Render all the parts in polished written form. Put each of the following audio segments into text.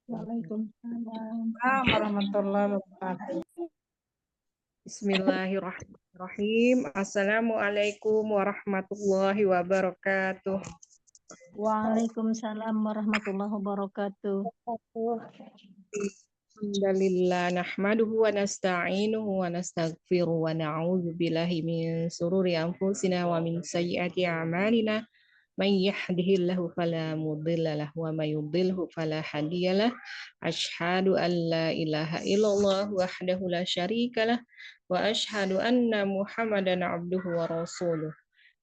Waalaikumsalam. Warahmatullahi wabarakatuh. Bismillahirrahmanirrahim. Assalamualaikum warahmatullahi wabarakatuh. Waalaikumsalam warahmatullahi wabarakatuh. Alhamdulillah nahmaduhu wa nasta'inuhu wa nastaghfiruhu wa na'udzu billahi min sururi anfusina wa min sayyiati a'malina. Man yahdihillahu fala mudilla lahu wa may yudlilhu fala hadiyalah. Asyhadu an la ilaha illallah wahdahu la syarikalah wa asyhadu anna Muhammadan abduhu wa rasuluh.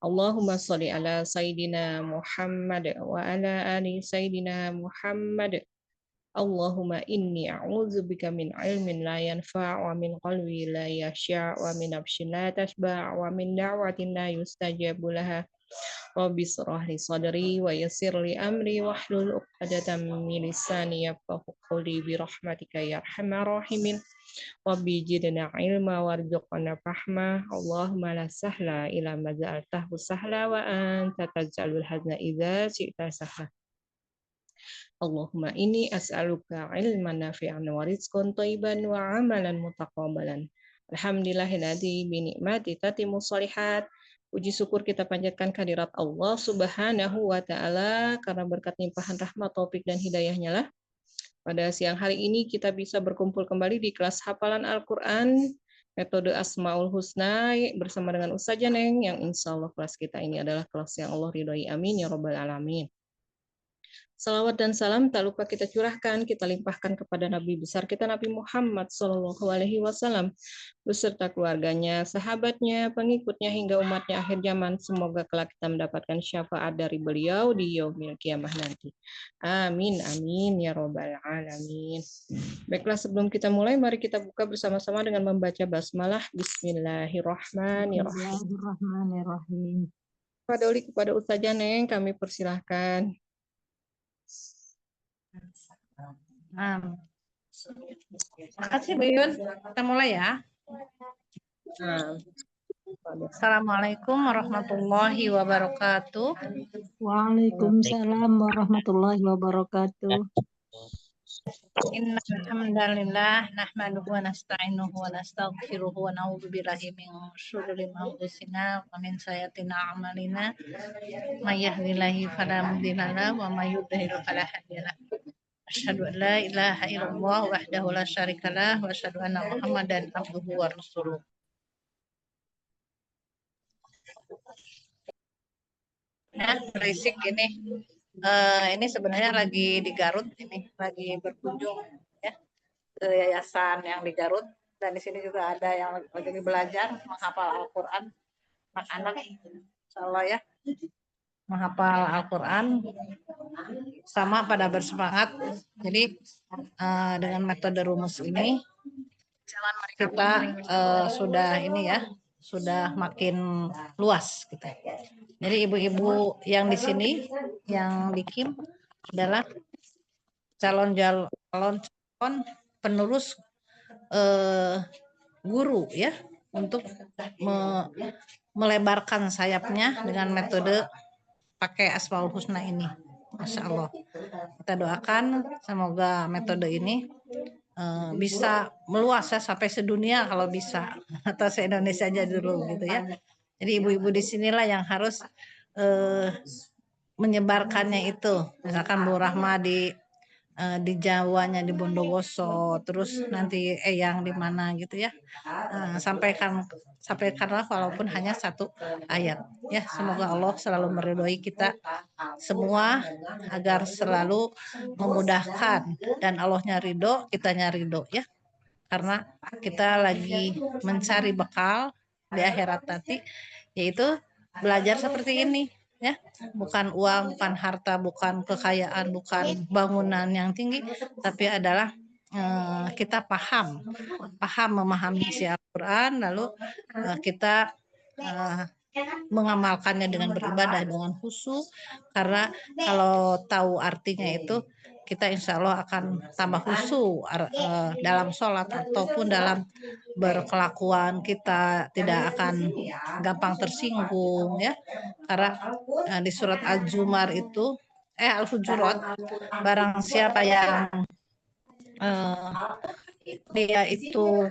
Allahumma shalli ala sayidina Muhammad wa ala ali sayidina Muhammad. Allahumma inni a'udzubika min ilmin la yanfa' wa min qalbi la yasha' wa min nafsin la tashba' wa min da'watin la yustajabu laha. Rabbi shrah li sadri wa yassir li amri wahlul 'uqdatam min lisani yafqahu qawli bi rahmatika ya arhamar rahimin. Rabbi zidna ilma warzuqna fahma. Allahumma la sahla illa ma ja'altahu sahla wa anta taj'alul hazna idza syi'ta sahla. Allahumma inni as'aluka ilman nafi'an wa rizqan thayyiban wa amalan mutaqabbalan. Alhamdulillahilladzi bi ni'mati tatimmu shalihat. Puji syukur kita panjatkan kehadirat Allah Subhanahu wa taala karena berkat limpahan rahmat, taufik dan hidayahnya lah. Pada siang hari ini kita bisa berkumpul kembali di kelas hafalan Al-Qur'an metode Asmaul Husna bersama dengan Ustazah Neng yang insya Allah kelas kita ini adalah kelas yang Allah ridhoi. Amin ya rabbal alamin. Salawat dan salam tak lupa kita curahkan, kita limpahkan kepada Nabi besar kita Nabi Muhammad SAW beserta keluarganya, sahabatnya, pengikutnya hingga umatnya akhir zaman. Semoga kelak kita mendapatkan syafaat dari beliau di yaumil kiamah nanti. Amin amin ya robbal alamin. Baiklah, sebelum kita mulai, mari kita buka bersama-sama dengan membaca basmalah. Bismillahirrahmanirrahim. Bismillahirrahmanirrahim. Kepada Ustazah Neng kami persilahkan. Terima kasih Bu Yun. Kita mulai ya. Assalamualaikum warahmatullahi wabarakatuh. Waalaikumsalam warahmatullahi wabarakatuh. Innal hamdalillah nahmaduhu wa nasta'inuhu wa nastaghfiruhu wa na'udzu billahi min syururi anfusina wa min sayyiati a'malina. May yahdihillahu fala mudilla lahu wa may yudlil fala hadiya lahu. Asyhadu an la ilaha illallah wahdahu la syarikalah wa asyhadu anna Muhammadan abduhu wa rasuluh. Nah, berisik ini. Ini sebenarnya lagi di Garut, ini lagi berkunjung ya ke yayasan yang di Garut, dan di sini juga ada yang lagi belajar menghafal Al-Qur'an, anak-anak insyaallah ya menghafal Al-Qur'an sama pada bersemangat. Jadi dengan metode rumus ini kita sudah ini ya, sudah makin luas gitu. Jadi ibu-ibu yang di sini yang di KIM adalah calon penerus guru ya, untuk melebarkan sayapnya dengan metode pakai Asmaul Husna ini. Masya Allah. Kita doakan semoga metode ini bisa meluas ya, sampai sedunia kalau bisa, atau se-Indonesia aja dulu gitu ya. Jadi ibu-ibu di sinilah yang harus menyebarkannya itu. Misalkan Bu Rahma di Jawanya di Bondowoso, terus nanti yang di mana gitu ya. Sampaikanlah walaupun hanya satu ayat ya. Semoga Allah selalu meridhoi kita semua agar selalu memudahkan, dan Allahnya ridho, kitanya ridho ya. Karena kita lagi mencari bekal di akhirat nanti, yaitu belajar seperti ini ya, bukan uang, bukan harta, bukan kekayaan, bukan bangunan yang tinggi, tapi adalah kita paham memahami isi Al-Quran, lalu kita mengamalkannya dengan beribadah dengan khusyuk, karena kalau tahu artinya itu kita insya Allah akan tambah khusyuk dalam sholat ataupun dalam berkelakuan. Kita tidak akan gampang tersinggung ya, karena di surat Al-Zumar itu Al-Hujurat, barang siapa yang dia itu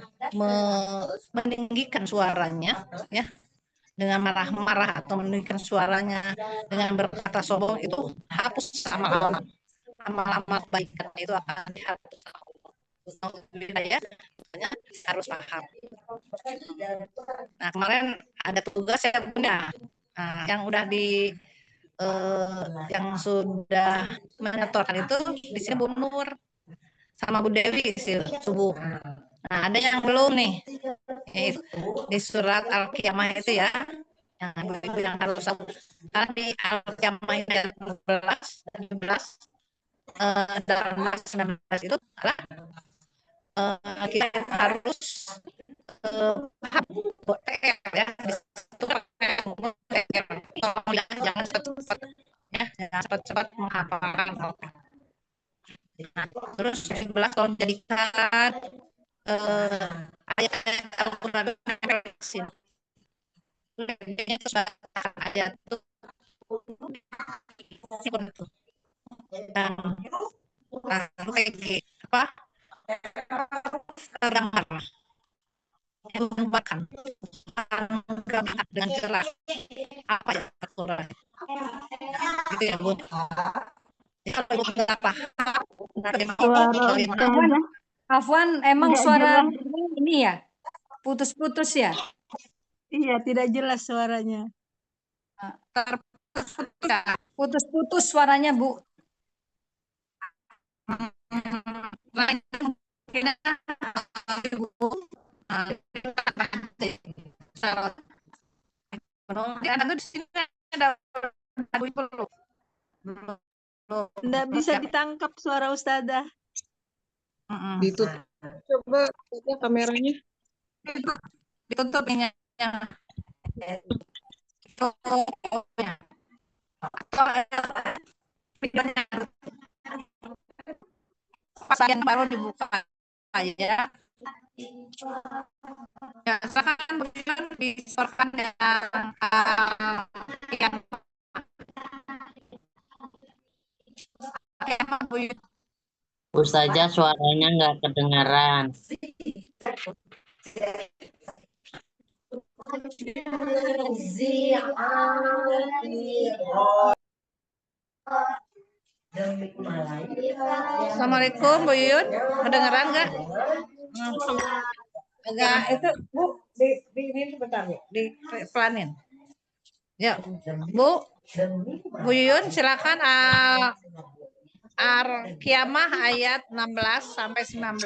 meninggikan suaranya, ya, dengan marah-marah atau meninggikan suaranya dengan berkata sombong, itu hapus amal-amal kebaikan itu akan dihapus. Ya, harus paham. Nah, kemarin ada tugas saya punya, yang udah yang sudah menyetorkan itu di sini Bu Nur sama Bu Dewi sih subuh. Nah, ada yang belum nih, di surat Al-Qiyamah itu ya, yang ibu yang harus tahu. Karena di Al-Qiyamah ayat 12, 19 itu adalah kita harus paham TR ya, jangan cepat-cepat ya, jangan cepat-cepat menghafalkan. Nah, terus 17 tolong jadikan ayat-ayat Al-Quran ayat itu apa tergambar menggambarkan dengan jelas apa yang Al-Quran itu ya Bu. Kalau Ibu nggak paham, Suara Ustazah Afwan, emang tidak suara jelas. ini ya? Putus-putus ya? Iya, tidak jelas suaranya. Putus-putus suaranya, Bu. Tidak bisa ditangkap suara Ustazah. Ditutup coba kameranya. Ditutup ini. Pasien baru dibuka aja. Ya, silakan disorkan yang Ustazah suaranya nggak kedengaran. Assalamualaikum Bu Yuyun, kedengeran nggak? Enggak, itu Bu di ini sebentar Bu, di pelanin. Ya, Bu Yuyun silakan Al-Qiyamah ayat 16 sampai 19.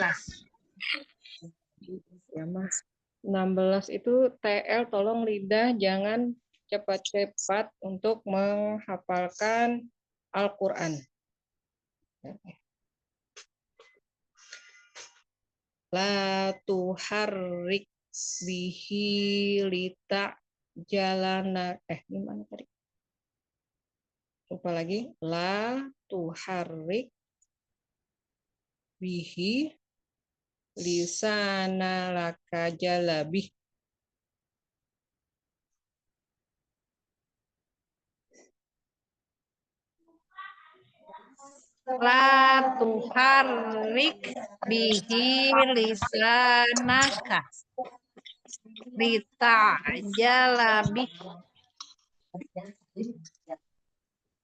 Ya Mas. 16 itu TL tolong lidah jangan cepat-cepat untuk menghafalkan Al-Qur'an. La tuharrik bihi lita jalana gimana tadi? Lupa lagi. La tuharrik bihi lisana laka jalabih. La tuharrik bihi lisanaka lita'jalabi.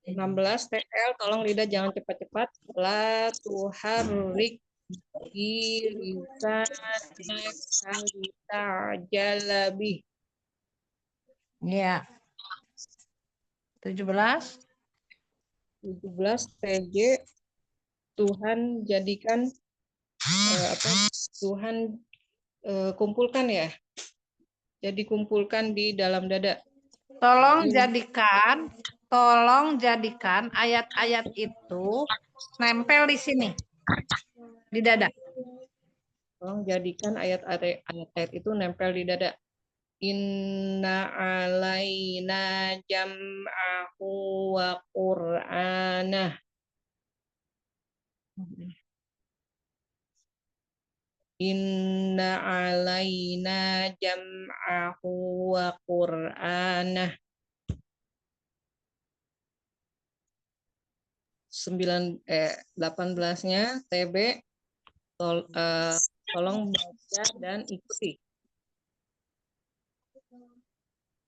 16 TL tolong lidah jangan cepat-cepat. La tuharrik bihi lisanaka lita'jalabi. Ya. 17 TJ Tuhan jadikan Tuhan kumpulkan ya. Jadi kumpulkan di dalam dada. Tolong jadikan ayat-ayat itu nempel di sini, di dada. Tolong jadikan ayat-ayat itu nempel di dada. Inna alaina jam'ahu wa qur'anah. Inna alaina jam'ahu wa qur'anah. 18-nya TB Tolong baca dan ikuti.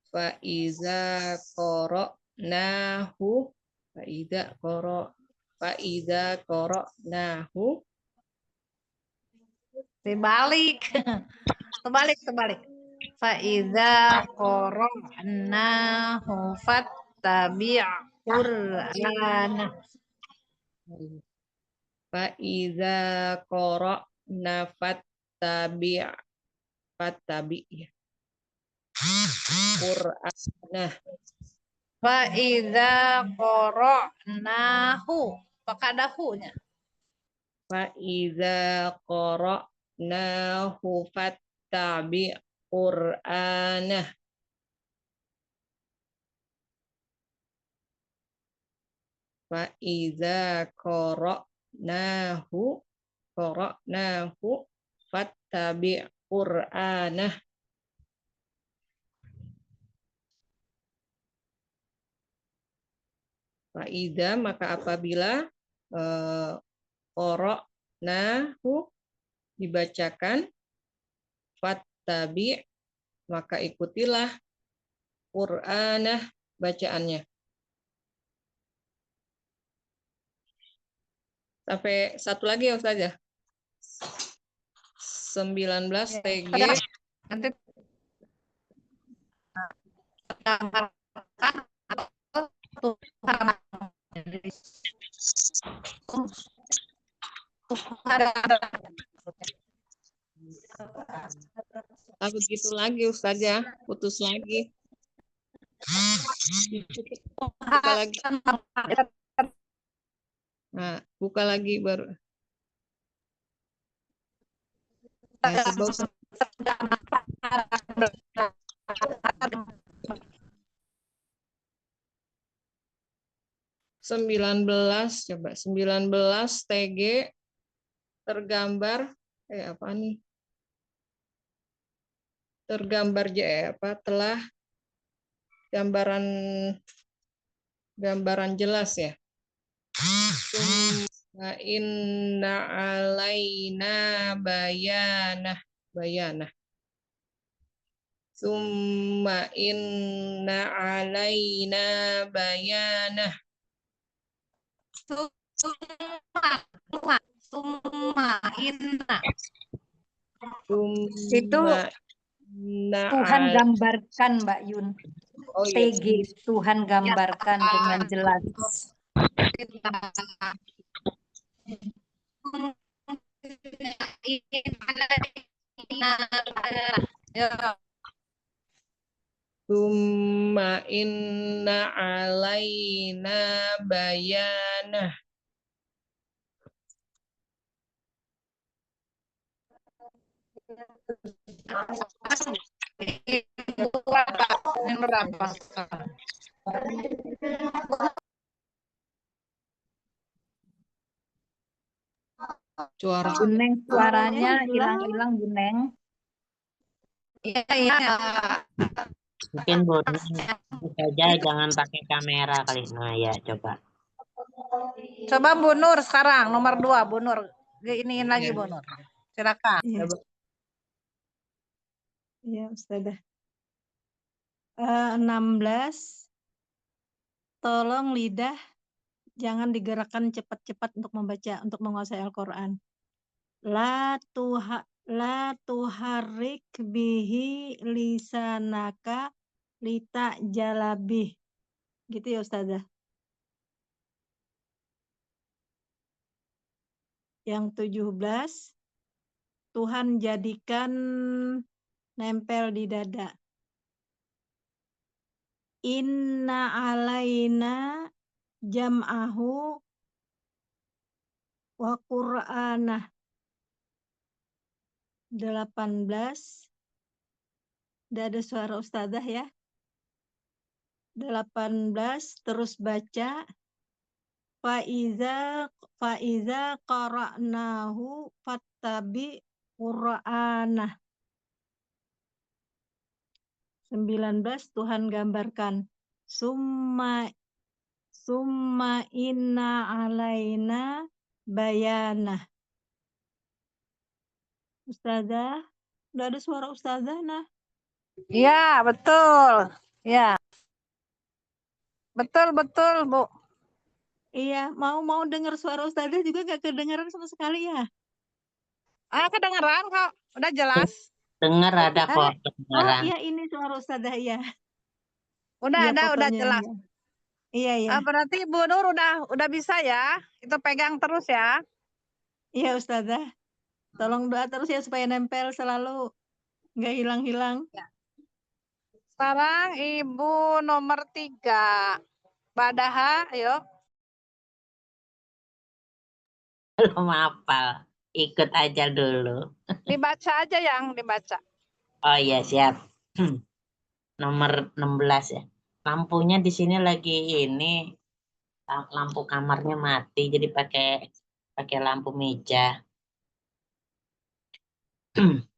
Faiza qara'nahu Faiza qara'nahu Dibalik. Terbalik. Faiza qara'nahu fattabi' Qur'ana. Faiza qara'na fattabi' ya. Qur'ana. Faiza qara'nahu. Apakah ada hu-nya? Faiza qara'nahu fattabi' Qur'ana. Faiza qara'nahu fattabi' Qur'ana. Faiza, maka apabila qara'nahu dibacakan, fattabi' maka ikutilah Qur'anah bacaannya. Sampai satu lagi ya Ustazah. 19 TG. Nanti gambarkan atau Tuhan. Begitu lagi Ustazah, putus lagi. Buka lagi. Nah, buka lagi baru. Nah, coba Ustaz. 19 coba 19 TG tergambar apa nih? Tergambar telah gambaran jelas ya. Summa inna alaina bayanah. Summa inna alaina bayanah. Summa inna. Itu Tuhan gambarkan Mbak Yun. Oh, iya. TG Tuhan gambarkan dengan jelas. Summa inna alaina bayanah. Buneng suaranya hilang-hilang Buneng. Iya. Mungkin Buneng saja jangan pakai kamera kali. Nah ya coba. Coba Bu Nur sekarang nomor 2 Bu Nur. Iniin lagi Bu Nur. Silakan. Iya, Ustazah. 16. Tolong lidah jangan digerakkan cepat-cepat untuk membaca, untuk menguasai Al-Quran. La tuharrik bihi lisanaka lita jalabih. Gitu ya Ustazah. Yang 17. Tuhan jadikan nempel di dada. Inna alaina jam'ahu wa qur'anah. 18. Udah ada suara Ustazah ya. 18 terus baca. Faiza qara'nahu fattabi Qur'anah. 19 Tuhan gambarkan. Summa inna alaina bayanah. Ustazah, udah ada suara Ustazah, nah. Iya, betul. Ya, betul, Bu. Iya, mau dengar suara Ustazah juga nggak kedengaran sama sekali ya? Kedengeran kok. Udah jelas. Dengar ada Ah, kok oh kedengaran. iya ini suara Ustazah ya. Udah Iya ada, udah fotonya jelas. ya. Iya ya. Berarti Bu Nur udah bisa ya. Itu pegang terus ya. Iya Ustazah. Tolong doa terus ya supaya nempel selalu, nggak hilang-hilang. Sekarang Ibu nomor 3. Badaha, ayo. Belum hafal. Ikut aja dulu. Dibaca aja yang dibaca. Oh iya, siap. Nomor 16 ya. Lampunya di sini lagi ini, lampu kamarnya mati, jadi pakai lampu meja. 16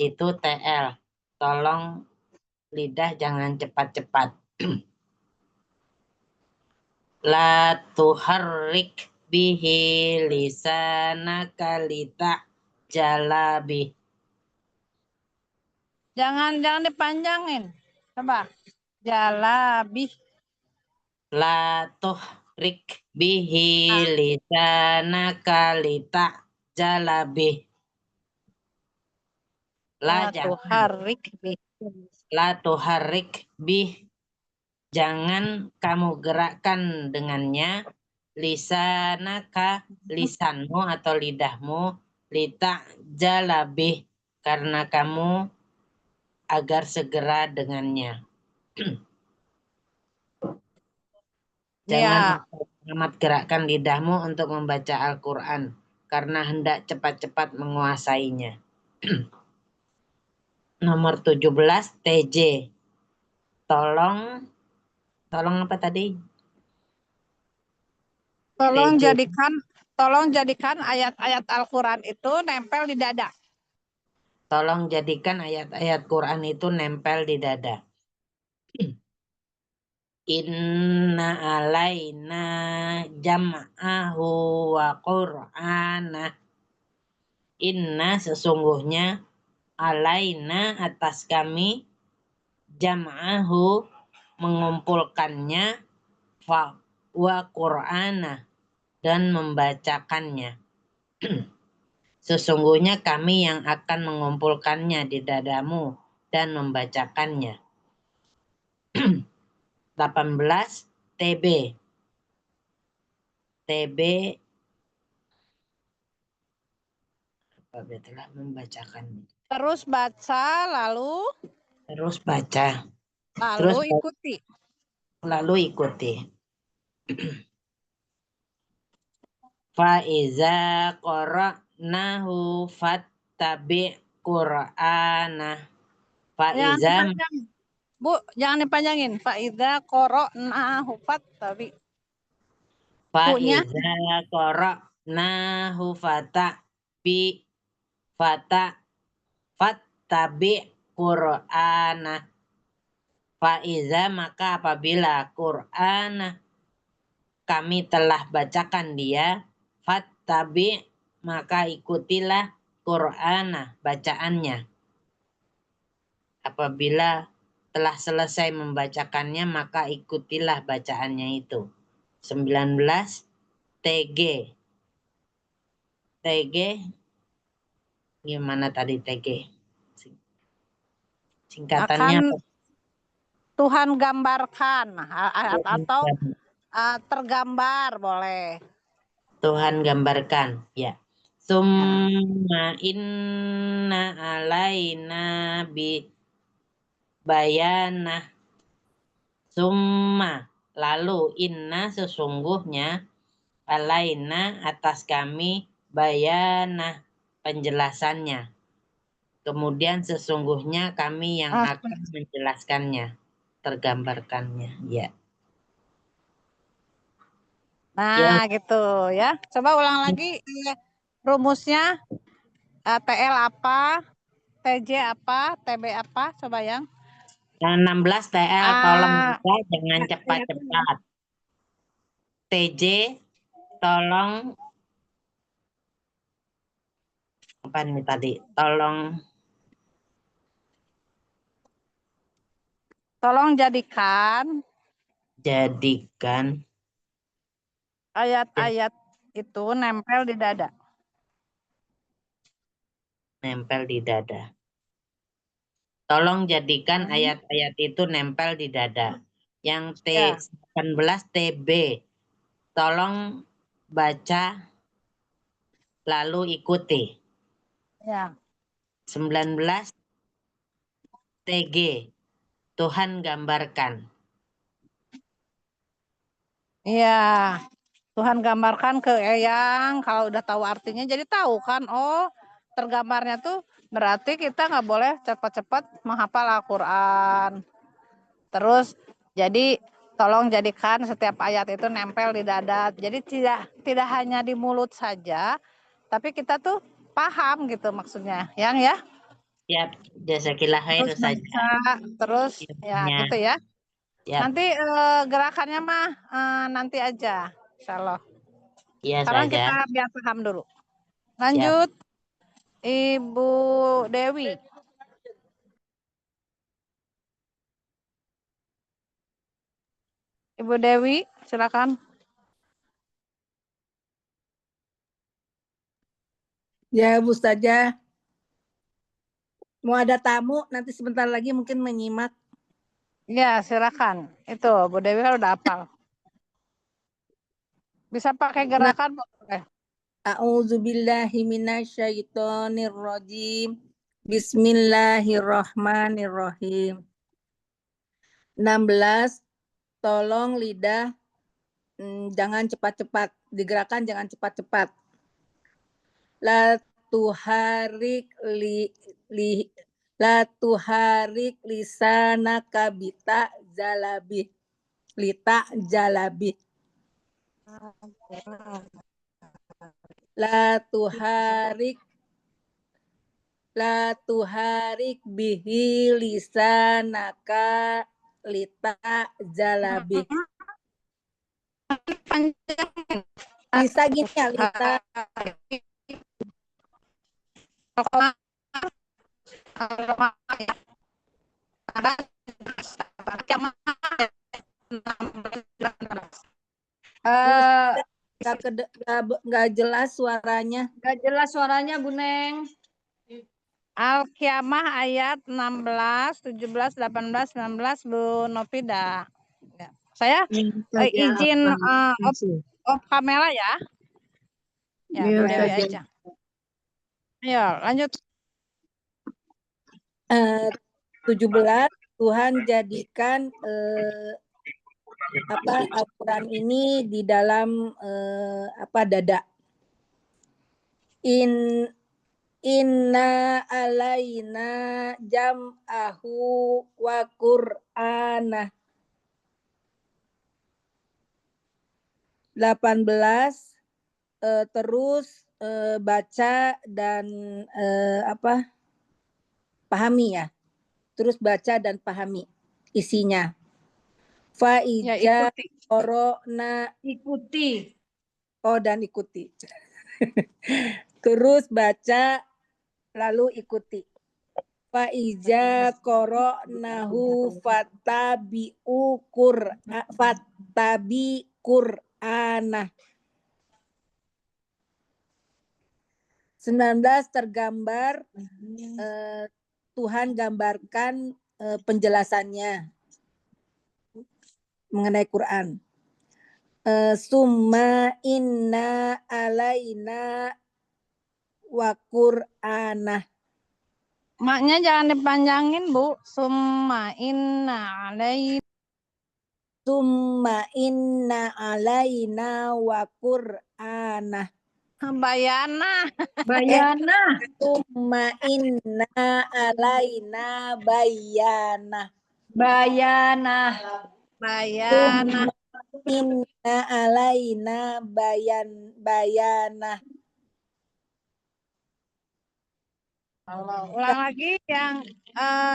itu TL. Tolong lidah jangan cepat-cepat. La tuharrik bihi lisanaka jalabi. Jangan dipanjangin. Coba. Jalabi. La tuhrik bihi lisanaka jalabi. La jangan. Tuharrik bi. La tuharrik bih. Jangan kamu gerakkan dengannya lisanaka, lisanmu atau lidahmu, jalabi, karena kamu agar segera dengannya. Jangan amat gerakkan lidahmu untuk membaca Al-Quran, karena hendak cepat-cepat menguasainya. Nomor 17, TJ. Tolong apa tadi? Tolong jadikan ayat-ayat Al-Quran itu nempel di dada. Tolong jadikan ayat-ayat Quran itu nempel di dada. Inna alaina jam'ahu wa qur'ana. Inna sesungguhnya alaina atas kami jam'ahu mengumpulkannya wa qur'ana dan membacakannya. Sesungguhnya kami yang akan mengumpulkannya di dadamu dan membacakannya. 18 TB. TB apabila telah membacakannya. Terus baca, lalu Terus baca. Terus ikuti. Lalu ikuti. Faiza qara'nahu fattabi' Qur'ana. Faiza Bu, jangan dipanjangin. Faiza qara'nahu fattabi. Faiza qara'nahu fattabi' Qur'ana. Faiza maka apabila Qur'ana kami telah bacakan dia, fattabi' maka ikutilah Qur'ana bacaannya. Apabila telah selesai membacakannya maka ikutilah bacaannya itu. 19 TG. TG gimana tadi TG? Singkatannya Akan Tuhan gambarkan atau tergambar boleh. Tuhan gambarkan, ya. Summa inna alaina bi bayana. Summa lalu inna sesungguhnya alaina atas kami bayana penjelasannya. Kemudian sesungguhnya kami yang akan menjelaskannya, tergambarkannya, ya. Nah, gitu ya. Coba ulang lagi rumusnya. TL apa? TJ apa? TB apa? Coba yang. 16 TL tolong juga jangan cepat-cepat. TJ tolong Apa nih tadi? Tolong jadikan Jadikan ayat-ayat itu nempel di dada. nempel di dada. Tolong jadikan ayat-ayat itu nempel di dada. Yang Ya. T19 TB. Tolong baca lalu ikuti. Ya. 19 TG. Tuhan gambarkan. Iya. Tuhan gambarkan ke Eyang, kalau udah tahu artinya jadi tahu kan, oh tergambarnya tuh berarti kita nggak boleh cepat-cepat menghafal Al-Quran. Terus jadi tolong jadikan setiap ayat itu nempel di dada. Jadi tidak hanya di mulut saja, tapi kita tuh paham gitu maksudnya, Yang ya. Siap, jazakillah khair Terus saja. baca, terus ya Ilmunya. gitu ya. Siap. Nanti gerakannya mah nanti aja, insyaallah. Iya Sekarang saja. kita biar paham dulu. Siap. Lanjut, Ibu Dewi. Ibu Dewi, silakan. Ya, Bu Ustazah. Mau ada tamu, nanti sebentar lagi mungkin menyimak. Ya, silakan. Itu, Bu Dewi kan udah hafal. Bisa pakai gerakan boleh. A'udzubillahi minasyaitonirrajim. Bismillahirrahmanirrahim. 16. Tolong lidah jangan cepat-cepat. Digerakkan jangan cepat-cepat. La tuharik la tuharik lisanaka bita jalabih. Lita jalabih. La tuharik bihi lisanaka lita jalabih. Lisa gini ya, Lita. Nggak jelas suaranya. Nggak jelas suaranya, Bu Neng. Al-Qiyamah ayat 16, 17, 18, 19, Bu Novida. Ya. Saya izin off kamera ya. Ya, Bu Dewi aja. Ayo, lanjut. 17. Tuhan jadikan Al-Quran ini di dalam dada. Inna alaina jam'ahu wa Qur'anah. 18. Terus baca dan pahami ya. Terus baca dan pahami isinya. Fa'ija Ya, korona. Ikuti. Oh, dan ikuti. Terus baca lalu ikuti. Fa'ija qara'nahu fattabi'u Qur'anah. 19. Tergambar Tuhan gambarkan penjelasannya mengenai Quran. Summa inna alaina wa Qur'anah. Maknya jangan dipanjangin, Bu. Summa inna alaina wa Qur'anah. bayana. Summa inna alaina bayana. Bayana. Inna alaina bayana. Ulang lagi yang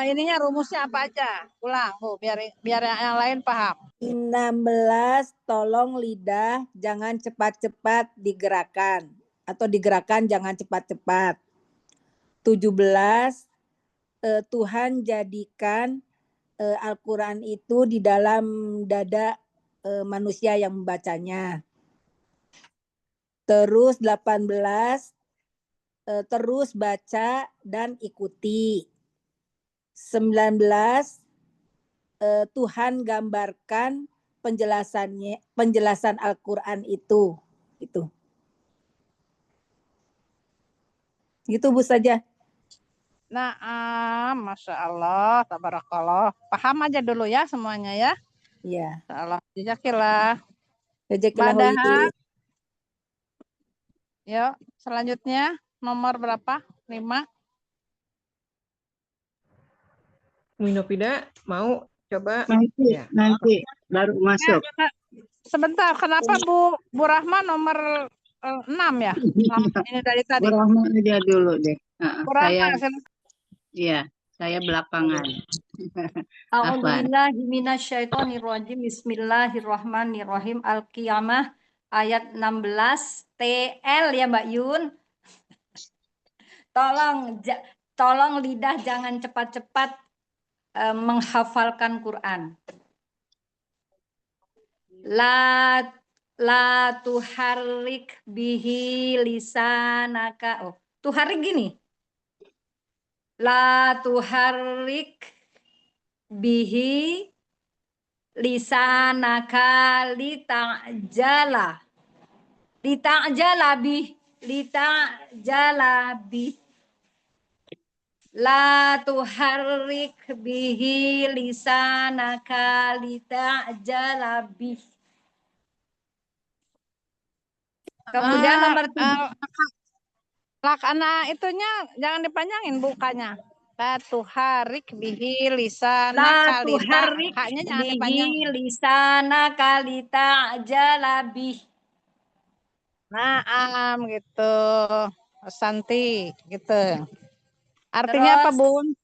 ininya rumusnya apa aja. Ulang, Bu, biar yang lain paham. 16. Tolong lidah jangan cepat-cepat digerakkan. Atau digerakkan jangan cepat-cepat. 17 Tuhan jadikan Al-Quran itu di dalam dada manusia yang membacanya. Terus 18 terus baca dan ikuti. 19 Tuhan gambarkan penjelasan Al-Quran itu. Gitu Bu saja. Nah, Masya Allah, tabarakallah. Paham aja dulu ya semuanya ya. Iya. Insya Allah. Jazakallah. Jazakallah Mbak Daha. khairan. Yuk, selanjutnya nomor berapa? 5. Minofida mau coba? Nanti, Ya. nanti baru masuk. Ya, sebentar, kenapa Bu Rahma nomor 6 ya? Ini dari tadi. Bu Rahma aja dulu deh. Bu Rahma, Iya, saya belakangan. A'udzubillahi minasyaitonirrajim. Bismillahirrahmanirrahim. Al-Qiyamah ayat 16 TL ya Mbak Yun. Tolong lidah jangan cepat-cepat menghafalkan Quran. La tuharrik bihi lisanaka. Oh, tuharrik gini. La tuharrik bihi lisanaka lita'jala bih. La tuharrik bihi lisanaka lita'jala bih. Kemudian nomor 7. Lakana itunya jangan dipanjangin bukanya. La tuharik bihi lisana La kalita. tuharrik Haknya jangan bihi dipanjangin. lisanaka lita'jala bih. Naam gitu. Santi gitu. Artinya apa, Terus, Bun?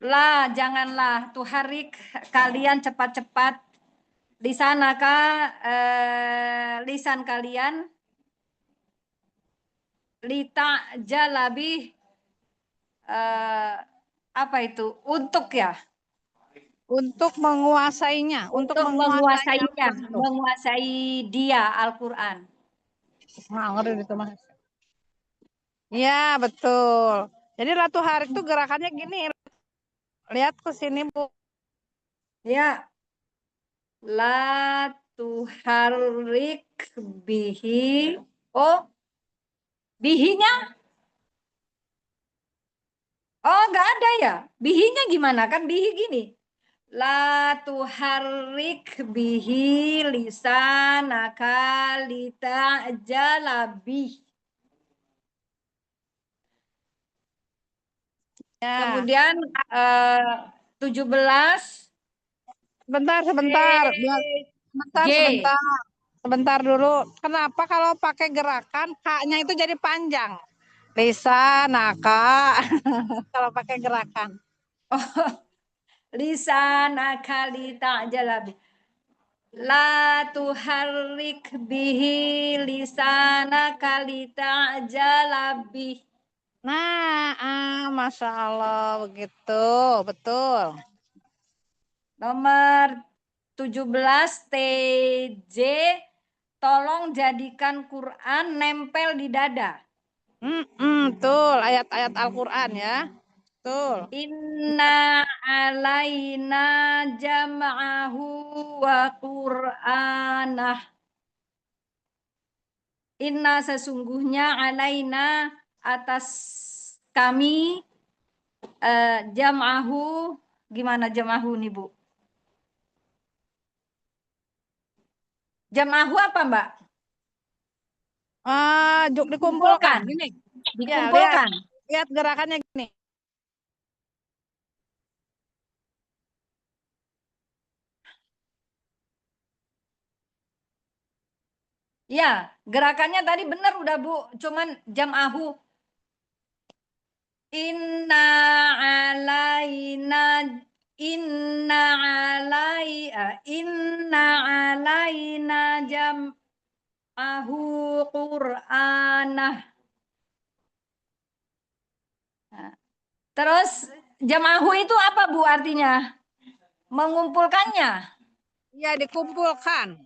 La, janganlah tuharik kalian cepat-cepat di sanakah lisan kalian lita jalabi apa itu untuk ya Untuk menguasainya, untuk menguasainya, menguasai dia Al-Quran. itu Mas. Ya, betul. Jadi Ratu Harik itu gerakannya gini. Lihat ke sini, Bu. Ya. La tuharik bihi. Oh, bihinya? Oh, enggak ada ya. Bihinya gimana? Kan bihi gini. La tuharrik bihi lisanaka lita'jala bih. Ya. Kemudian 17. Sebentar. Sebentar dulu. Kenapa kalau pakai gerakan haknya itu jadi panjang? Lisanaka. Kalau pakai gerakan. Oh, lisanaka lita'jala bih. La tuharrik bihi lisanaka lita'jala bih. Nah, Masya Allah, begitu, betul. Nomor 17 TJ, tolong jadikan Quran nempel di dada. Betul, ayat-ayat Al-Quran ya. Betul. Inna alaina jam'ahu wa Qur'anah. Inna sesungguhnya alaina atas kami jam'ahu. Gimana jam'ahu nih Bu? Jam'ahu apa Mbak? Dikumpulkan. Gini. Dikumpulkan. Ya, lihat gerakannya gini. Ya, gerakannya tadi benar udah Bu, cuman jam'ahu. Inna alaina jam'ahu Qur'anah. Terus jam'ahu itu apa Bu artinya? Mengumpulkannya. Ya, dikumpulkan.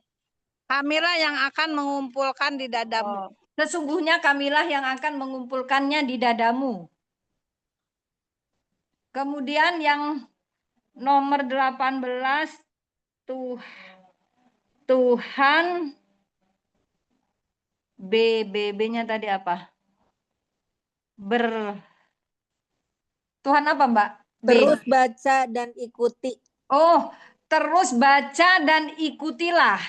Kamilah yang akan mengumpulkan di dadamu. Sesungguhnya kamilah yang akan mengumpulkannya di dadamu. Kemudian yang nomor 18, Tuhan, B-nya tadi apa? Tuhan apa Mbak? B. Terus baca dan ikuti. Oh, terus baca dan ikutilah.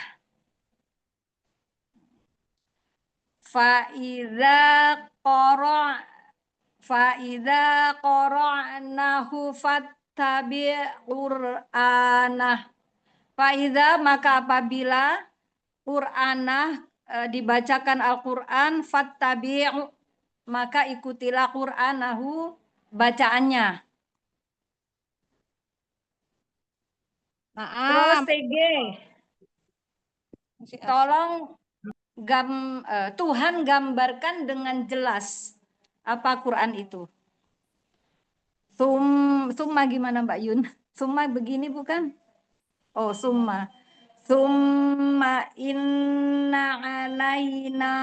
Fa'idza qara'nahu fattabi' qur'anah. Fa'idza maka apabila Qur'anah dibacakan Al-Qur'an fattabi' maka ikutilah Qur'anahu bacaannya. Terus Nah, TG. Tolong Tuhan gambarkan dengan jelas apa Quran itu. Summa gimana Mbak Yun? Summa begini bukan? Oh, summa. Summa inna alaina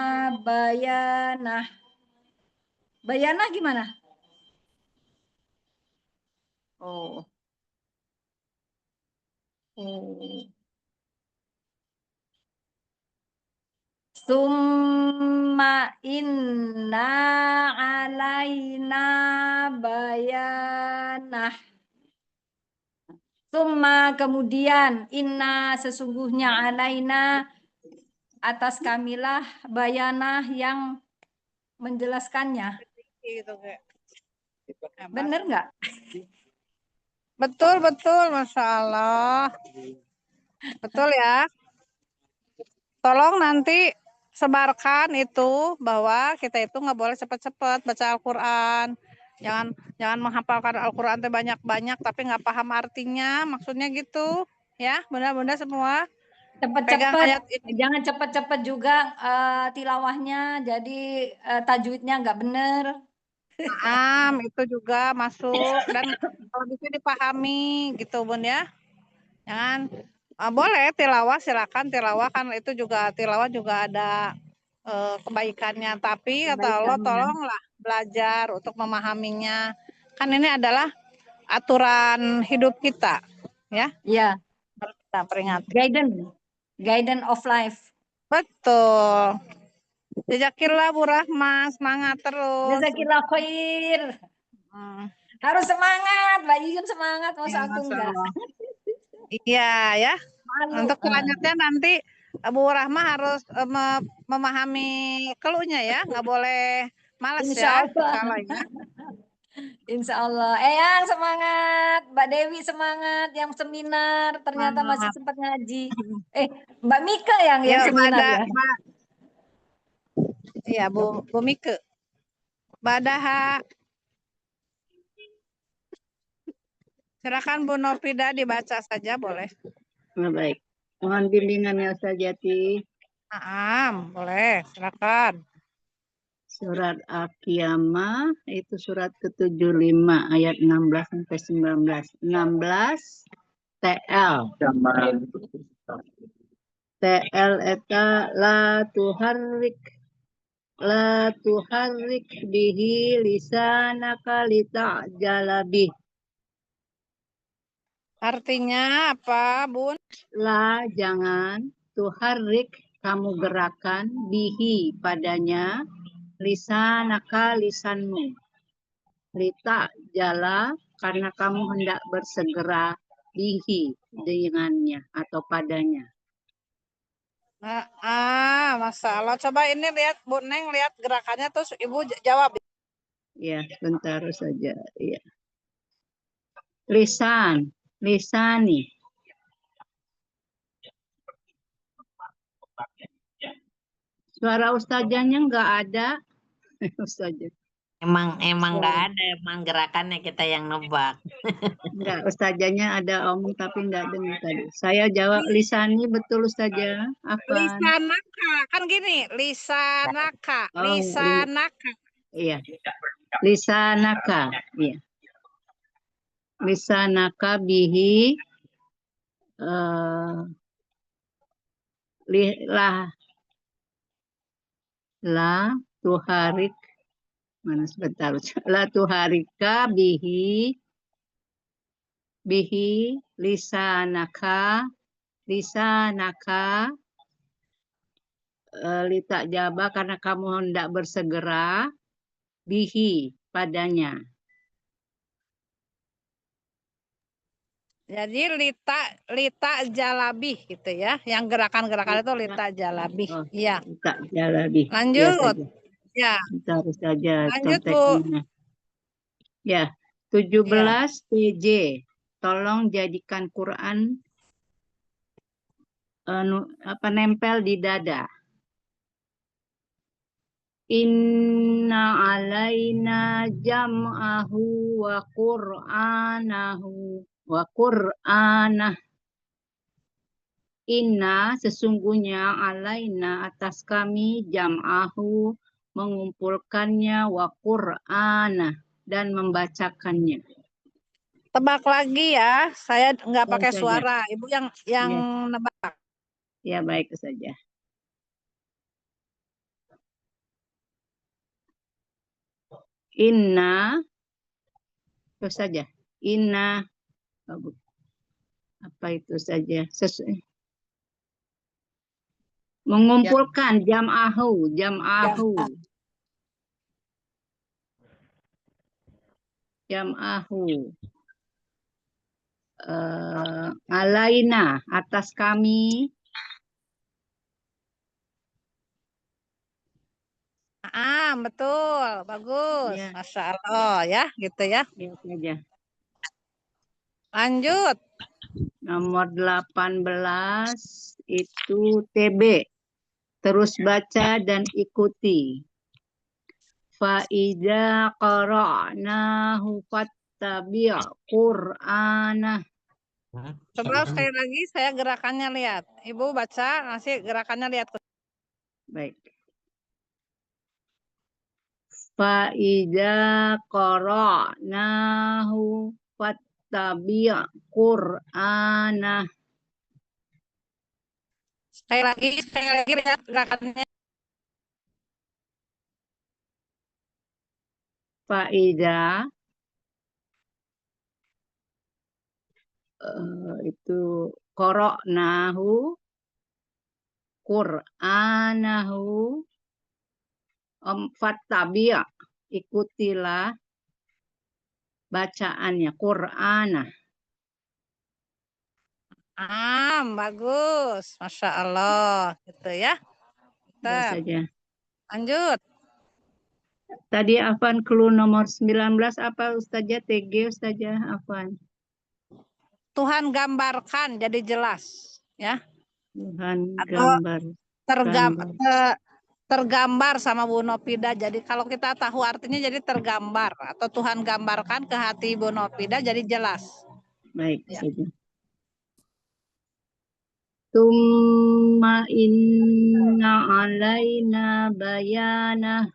bayanah. Bayanah gimana? Oh. Summa inna alaina bayanah. Summa kemudian inna sesungguhnya alaina atas kamilah bayanah yang menjelaskannya. Bener nggak? betul, Masya Allah. Betul ya. Tolong nanti sebarkan itu bahwa kita itu nggak boleh cepat-cepat baca Al-Quran. Jangan menghafalkan Al-Quran banyak-banyak tapi nggak paham artinya. Maksudnya gitu ya. Bunda-bunda semua. Pegang ayat Cepet-cepet, ini. jangan cepet-cepet juga tilawahnya, jadi tajwidnya nggak bener. Itu juga masuk dan kalau bisa dipahami gitu Bun ya. Jangan boleh tilawah, silakan tilawah, kan itu juga tilawah juga ada kebaikannya, tapi kata Allah tolonglah belajar untuk memahaminya, kan ini adalah aturan hidup kita ya. Ya, Harus kita peringati. guidance of life. Betul. Jazakillah Bu Rahma, semangat terus. Jazakillah khair. Harus semangat, Mbak Yuyun semangat, masa aku enggak. Iya ya. Malu. Untuk selanjutnya nanti Bu Rahma harus memahami keluhnya ya, nggak boleh malas Insya ya. Allah. Insya Allah. Eyang semangat, Mbak Dewi semangat, yang seminar ternyata masih sempat ngaji. Mbak Mika yang seminar ya. Iya Bu Mika. Badaha. Silakan Bu Norfida dibaca saja boleh. Nah, baik. Mohon bimbingannya Ustaz Jati. Boleh, silakan. Surat Al-Qiyamah itu surat ke-75 ayat 16 sampai 19. 16 TL. TL eta la tuharrik bihi lisanaka lita'jalabih. Artinya apa, Bun? La jangan tuharrik kamu gerakan bihi padanya lisanaka lisanmu. Lita jala karena kamu hendak bersegera bihi dengannya atau padanya. Masalah. Coba ini lihat Bu Neng, lihat gerakannya terus Ibu jawab. Ya, bentar saja. Ya. Lisani. Suara ustazahnya nggak ada. Ustazah. Emang nggak ada, emang gerakannya kita yang nebak. Enggak, ustazahnya ada omong tapi enggak dengar tadi. Saya jawab lisani, betul ustazah. Apa? Lisanaka, kan gini, lisanaka, lisanaka. Iya. Lisanaka, iya. lisanaka bihi la tuharik mana sebentar la tuharika bihi lisanaka litak jaba karena kamu hendak bersegera bihi padanya. Jadi lita jalabih gitu ya. Yang gerakan-gerakan itu lita jalabih. Oh, Iya. litak jalabi. Lanjut. Ya. Ya. Bentar saja Lanjut, Bu. contekannya. Ya, 17 PJ. Tolong jadikan Quran nempel di dada. Inna alaina jam'ahu wa qur'anah. Inna sesungguhnya alaina atas kami jam'ahu mengumpulkannya wa qur'anah dan membacakannya. Tebak lagi ya. Saya nggak pakai saja. suara. Ibu yang Ya. nebak. Ya, baik saja. Inna itu saja. Inna apa itu saja. Mengumpulkan jam'ahu. Alaina atas kami. Betul. Bagus. Ya. Masya Allah ya. Gitu ya. Ya saja. Lanjut. Nomor 18 itu TB. Terus baca dan ikuti. Fa'idza qara'nahu fattabi' Qur'anah. Coba sekali lagi saya gerakannya lihat. Ibu baca, nanti gerakannya lihat. Baik. Fa'idza qara'nahu fattabi' Qur'anah. Sekali lagi lihat gerakannya. Fa'idza itu qara'nahu Qur'anahu fattabi' ikutilah bacaannya Qur'anah. Bagus. Masya Allah. Gitu ya. Ya saja. Lanjut. Tadi Afan clue nomor 19 apa Ustazah? TG Ustazah Afan. Tuhan gambarkan jadi jelas. Ya. Tuhan Atau gambar. tergambar sama Bu Nopida. Jadi kalau kita tahu artinya jadi tergambar. Atau Tuhan gambarkan ke hati Bu Nopida jadi jelas. Baik Ya. saja. Tumma inna alaina bayana.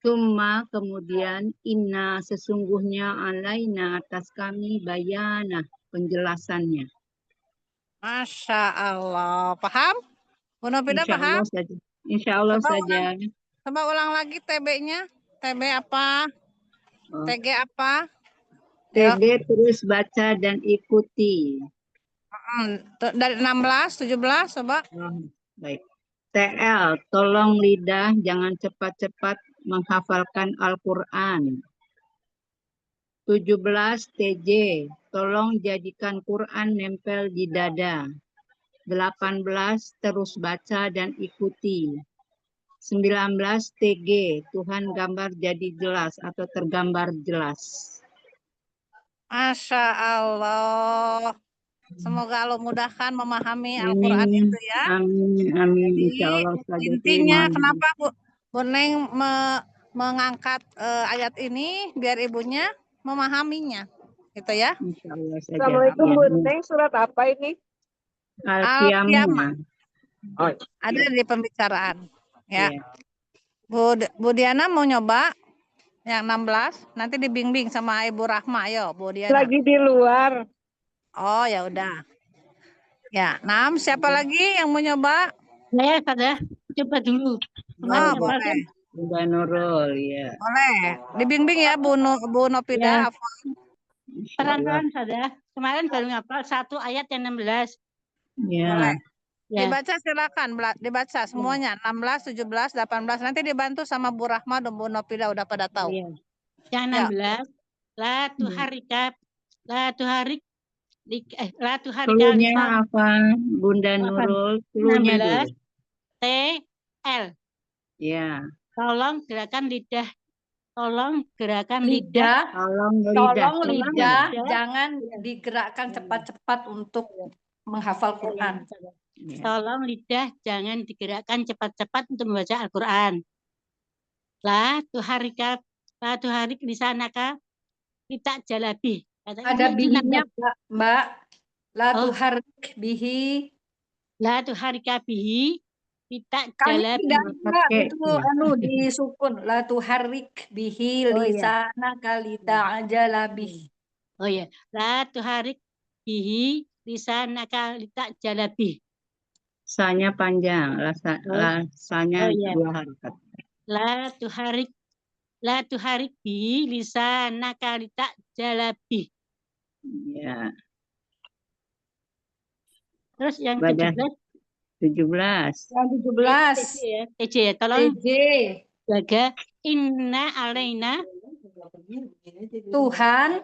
Tumma kemudian inna sesungguhnya alaina atas kami bayana penjelasannya. Masya Allah. Paham? Bu Nopida Insya paham? Allah saja. Insya Allah saja. Coba ulang lagi TB-nya. TB apa? Oh. TG apa? TB terus baca dan ikuti. Dari 16, 17 coba. Baik. TL, tolong lidah jangan cepat-cepat menghafalkan Al-Quran. 17 TJ, tolong jadikan Quran nempel di dada. 18 terus baca dan ikuti. 19 TG, Tuhan gambar jadi jelas atau tergambar jelas. Masya Allah. Semoga Allah mudahkan memahami Al-Quran itu ya. Amin. Jadi, Insya Allah. intinya kenapa Bu Neng mengangkat ayat ini biar ibunya memahaminya. Gitu ya. Insya Allah saja. Assalamualaikum Bu Neng, surat apa ini? Al-Qiyamah. Oh. Ada di pembicaraan. Ya. Ya. Bu Diana mau nyoba? Yang 16 nanti dibimbing sama Ibu Rahma, ayo Bu Diana. Lagi di luar. Oh, ya udah. Ya, 6 siapa lagi yang mau nyoba? Saya Ustazah, coba dulu. Kemarin Oh, hafal kan? boleh. Udah Nurul, ya. Boleh. Dibimbing ya Bu Nopida. Ya. Pelan-pelan Ustazah. Kemarin baru ngapal 1 ayat yang 16. Ya. Boleh. Ya. Dibaca silakan, dibaca semuanya 16, 17, 18. Nanti dibantu sama Bu Rahma dan Bu Nopida udah pada tahu. Iya. Yang Ya. 16, la tuharika, la tuharik, la tuharika Cluenya lisan, apa, Bunda Nurul? Cluenya dulu. 16, T, L. Ya. Tolong gerakan lidah. Tolong gerakan lidah. Tolong Tolong lidah, lidah. jangan digerakkan cepat-cepat untuk menghafal Quran. Ya. Tolong lidah jangan digerakkan cepat-cepat untuk membaca Al-Quran. La tuharik lisanaka kita jalabi. Ada bihinya, Mbak. La Oh. tuharrik bihi. La tuharika bihi kita Kami jalabi. tidak, Mbak, Pakai, itu ya. disukun. La tuharrik bihi Oh, iya. lisanaka lita'jala bih. Oh ya, la tuharik bihi lisanaka kita jalabi. Sanya panjang, lasanya Oh, iya. 2 harakat. La tuharik bihi lisanaka kita jalabi. Ya. Terus yang Badan 17 17. Yang 17. TJ ya, tolong TJ. jaga inna alaina Tuhan.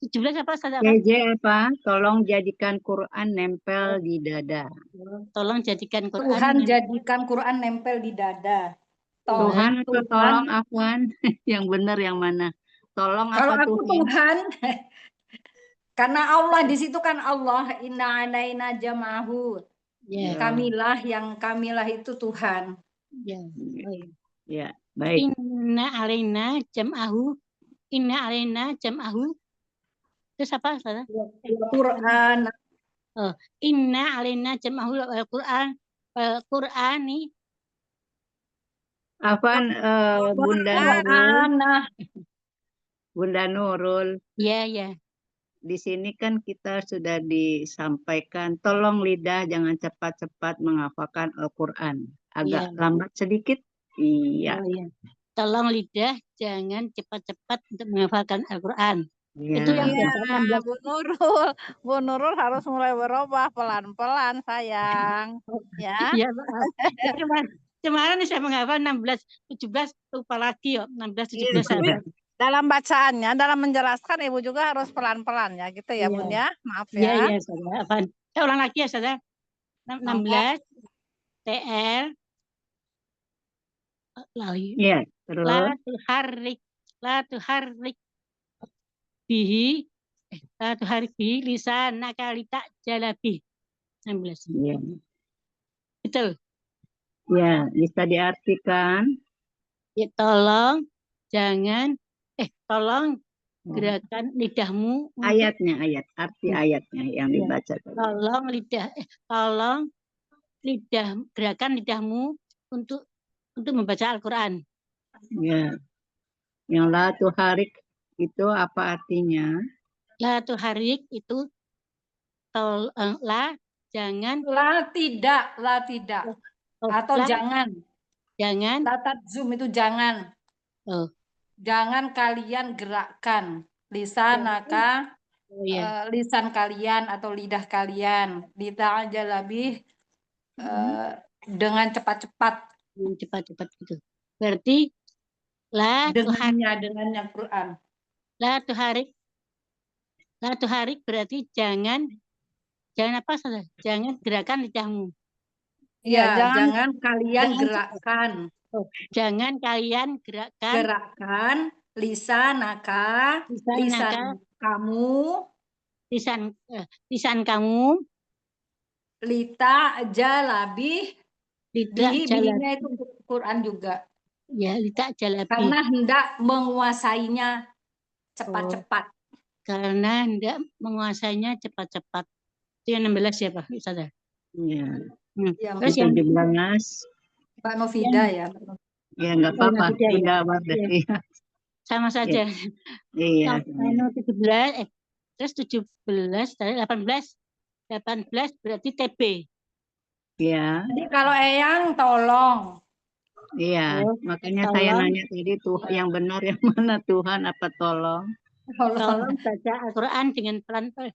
17 apa Ustazah? TJ apa? Tolong jadikan Quran nempel di dada. Tolong jadikan Quran. Tuhan jadikan Quran nempel di dada. Tuhan atau tolong Afwan? Yang benar yang mana? Tolong Kalau apa aku Tuhan? Tuhan, karena Allah di situ kan Allah, inna alaina jama'ahu. Ya. Kamilah itu Tuhan. Ya. Oh, ya. Ya, baik. Inna alaina jam'ahu. Inna alaina jam'ahu. Terus apa Ustazah? Quran. Oh, inna alaina jam'ahu Al-Quran. Al-Qur'ani. Afwan, Bunda Nurul. Bunda Nurul. Ya, ya. Di sini kan kita sudah disampaikan, tolong lidah jangan cepat-cepat menghafalkan Al-Quran. Agak lambat sedikit. Iya. Oh, ya. Tolong lidah jangan cepat-cepat untuk menghafalkan Al-Quran. Ya. Itu yang Iya, biasa 16. Bu Nurul. Bu Nurul harus mulai berubah pelan-pelan, sayang. Ya. Iya, maaf. Kemarin saya menghafal 16, 17, lupa lagi yuk. 16, 17 ada. Dalam bacaannya, dalam menjelaskan Ibu juga harus pelan-pelan ya, gitu ya, Iya. Bun ya. Maaf Iya, ya. iya, Saudara. Apaan? Saya ulang lagi ya, Saudara. 16, TL, Iya, terus. la tuharrik bihi, la tuharrik bihi lisanaka lita'jala bih. 16. Iya. Betul. Ya, bisa diartikan. Ya, tolong jangan tolong gerakan lidahmu untuk, Ayatnya, arti ayatnya yang dibaca tadi. tolong gerakan lidahmu untuk membaca Al-Quran. Ya. Yang la tuharik itu apa artinya? La tuharik itu jangan. La tidak. Atau La, jangan. Jangan. Latat zoom itu jangan. Oh. Jangan kalian gerakkan lisanaka, lisan kalian atau lidah kalian. Lita'jala bih, dengan cepat-cepat. Cepat-cepat gitu. Berarti dengannya Quran. La tuharik berarti jangan apa saja? Jangan gerakan lidahmu. Ya, jangan kalian gerakkan. Jangan kalian gerakkan lisanaka, lisan kamu, lisan kamu, lita'jala bih, bihinya itu untuk Quran juga. Ya, lita'jala bih. Karena hendak menguasainya cepat-cepat. Karena hendak menguasainya cepat-cepat. Itu yang 16 ya Pak Ustazah? Iya. Terus yang 17. Mbak Novida ya. Ya nggak apa-apa, Novida ya. Bunda Wardah. Iya. Iya. Sama saja. Iya. Anu 17, terus 17, dari 18. 18 berarti TB. Iya. Jadi kalau Eyang tolong. Iya. Oh, Makanya saya tolong. nanya tadi Tuhan yang benar yang mana, Tuhan apa tolong? Tolong baca Al-Quran dengan pelan-pelan.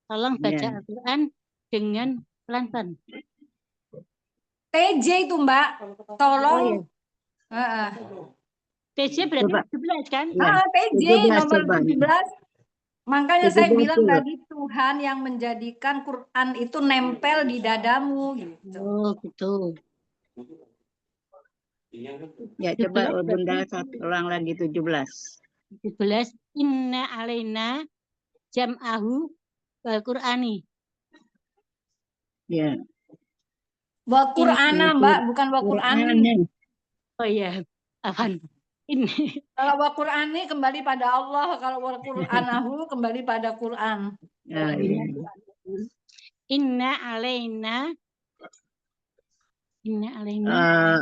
Tolong baca Iya. Al-Quran dengan pelan-pelan. TJ itu Mbak, Oh, tolong. iya. Heeh. TJ berarti Coba. 17 kan? Iya. TJ 17 nomor coba. 17. Makanya saya 17 bilang dulu. tadi Tuhan yang menjadikan Quran itu nempel di dadamu gitu. Oh, gitu. Ya 17 coba Bunda berarti satu ulang lagi 17. 17. Inna alaina jam'ahu wal Qur'ani. Ya. Wa Qur'ana Mbak, bukan wa Qur'ani. Qur'anin. Oh iya, apaan? Ini. Kalau wa Qur'ani kembali pada Allah, kalau wa Qur'anahu kembali pada Quran. Ya, iya. Inna alaina. Inna alaina.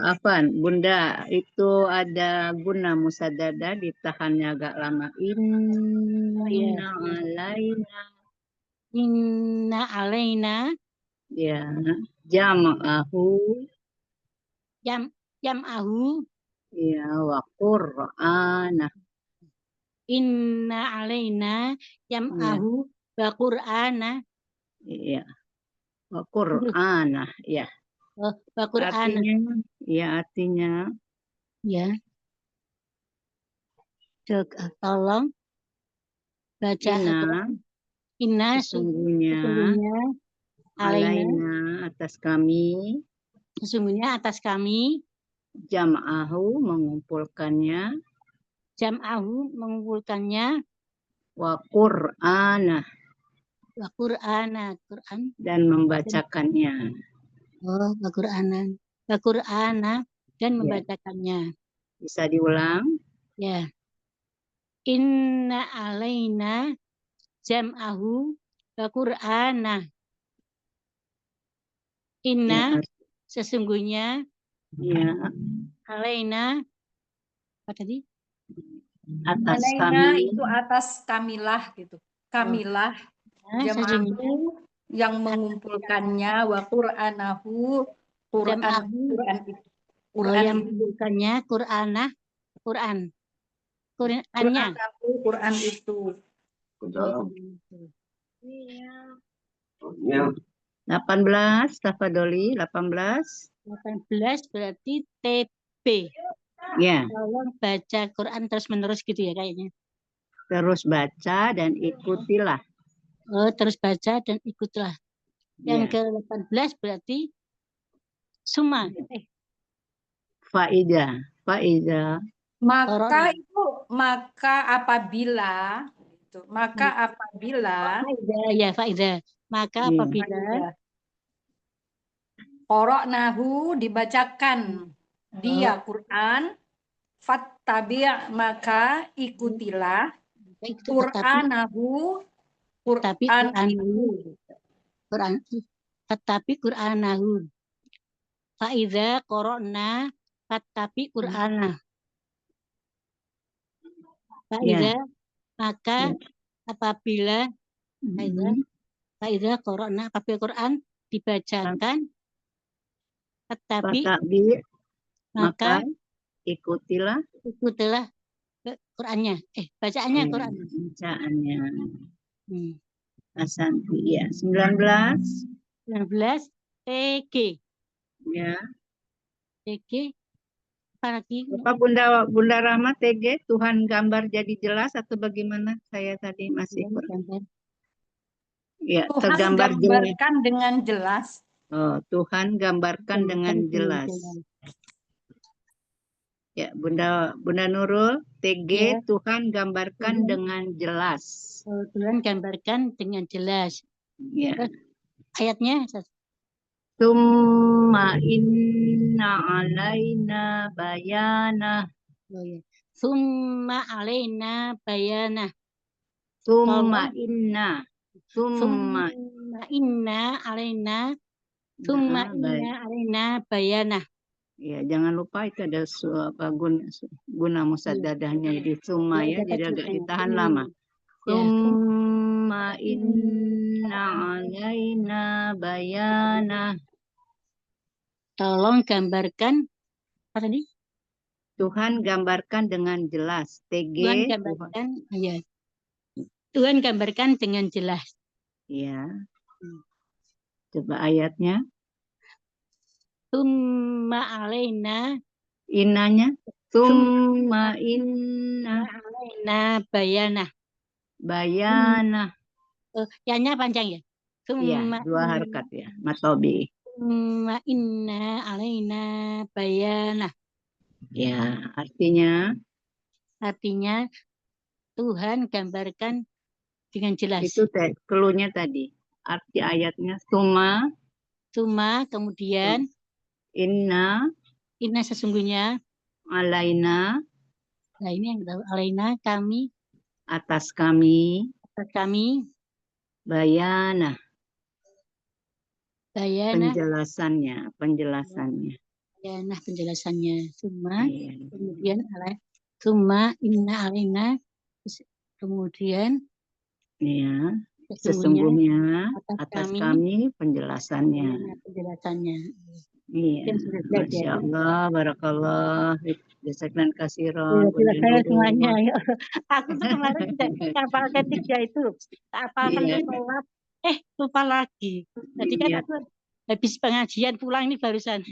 Apaan? Bunda, itu ada guna musadada ditahannya agak lama. Inna alaina. Inna alaina. Ya. Jam'ahu. Jam'ahu. Ya, wa Qur'ana. Inna alaina jam'ahu wa Qur'ana. Iya. Wa Qur'ana. Ya. Oh, wa Qur'ana. Artinya. Ya. Tolong baca Al-Quran. Inna sesungguhnya alaina atas kami. Sesungguhnya atas kami. Jam'ahu mengumpulkannya. Jam'ahu mengumpulkannya. Wa Qur'ana. Wa Qur'ana. Quran. Dan membacakannya. Oh, wa Qur'ana. Wa Qur'ana dan membacakannya. Bisa diulang? Ya. Inna alaina jam'ahu wa Qur'ana. Inna sesungguhnya. Ya. Alaina. Apa tadi? Atas alaina kami. itu atas kamilah gitu. Kamilah. Jam'ahu yang mengumpulkannya wa Qur'anahu. Quran itu. Quran yang mengumpulkannya Qur'anah. Quran. Qurannya. Quran itu. 18, Tafadoli, 18. 18 berarti TB. Ya. Tolong baca Quran terus-menerus gitu ya kayaknya. Terus baca dan ikutilah. Oh, terus baca dan ikutilah. Yang ke-18 berarti summa. Faida. Maka itu, apabila faida. Maka apabila qara'nahu dibacakan dia Quran, fattabi' maka ikutilah Qur'anahu. Tetapi Qur'anahu. Faida qara'na fattabi Qur'ana. Faida maka apabila faida qara'na apabila Quran dibacakan tetapi maka ikutilah Qurannya. Bacaannya Quran. Bacaannya. Asanti ya. 19 TG. Ya. TG apa lagi? Apa Bunda Rahma TG Tuhan gambar jadi jelas atau bagaimana? Saya tadi masih gambar. Ya, Tuhan tergambar gambarkan dengan jelas. Oh, Tuhan gambarkan dengan jelas. Ya, Bunda Nurul, TG Tuhan gambarkan dengan jelas. Oh, Tuhan gambarkan dengan jelas. Ya. Ayatnya. Summa inna alaina bayana. Oh, ya. Summa alaina bayana. Summa inna. Summa inna alaina. Summa inna alaina bayana. Ya, jangan lupa itu ada guna musaddadahnya di summa ya, jadi agak ditahan lama. Summa inna alaina bayana. Tolong gambarkan apa tadi? Tuhan gambarkan dengan jelas. Tuhan TG. gambarkan, ya. Tuhan gambarkan dengan jelas. Ya. Coba ayatnya. Summa alaina. Inanya. Summa inna. Alaina bayana. Bayana. Ya-nya panjang ya. Iya, 2 harakat ya. Matobi. Summa inna alaina bayana. Ya, artinya Tuhan gambarkan dengan jelas. itu cluenya tadi. Arti ayatnya summa Kemudian inna sesungguhnya alaina, nah ini yang tahu, alaina kami, atas kami, bayana, penjelasannya. Penjelasannya. Summa, Iya. kemudian summa inna alaina, kemudian Ya, sesungguhnya atas kami penjelasannya. Iya, Masya Allah, barakallah, jazakallahu khairan. Saya semuanya. Aku tuh kemarin hafal ketiga itu, hafalkan Iya. sholat, lupa lagi. Jadi kan Iya. aku habis pengajian pulang ini barusan.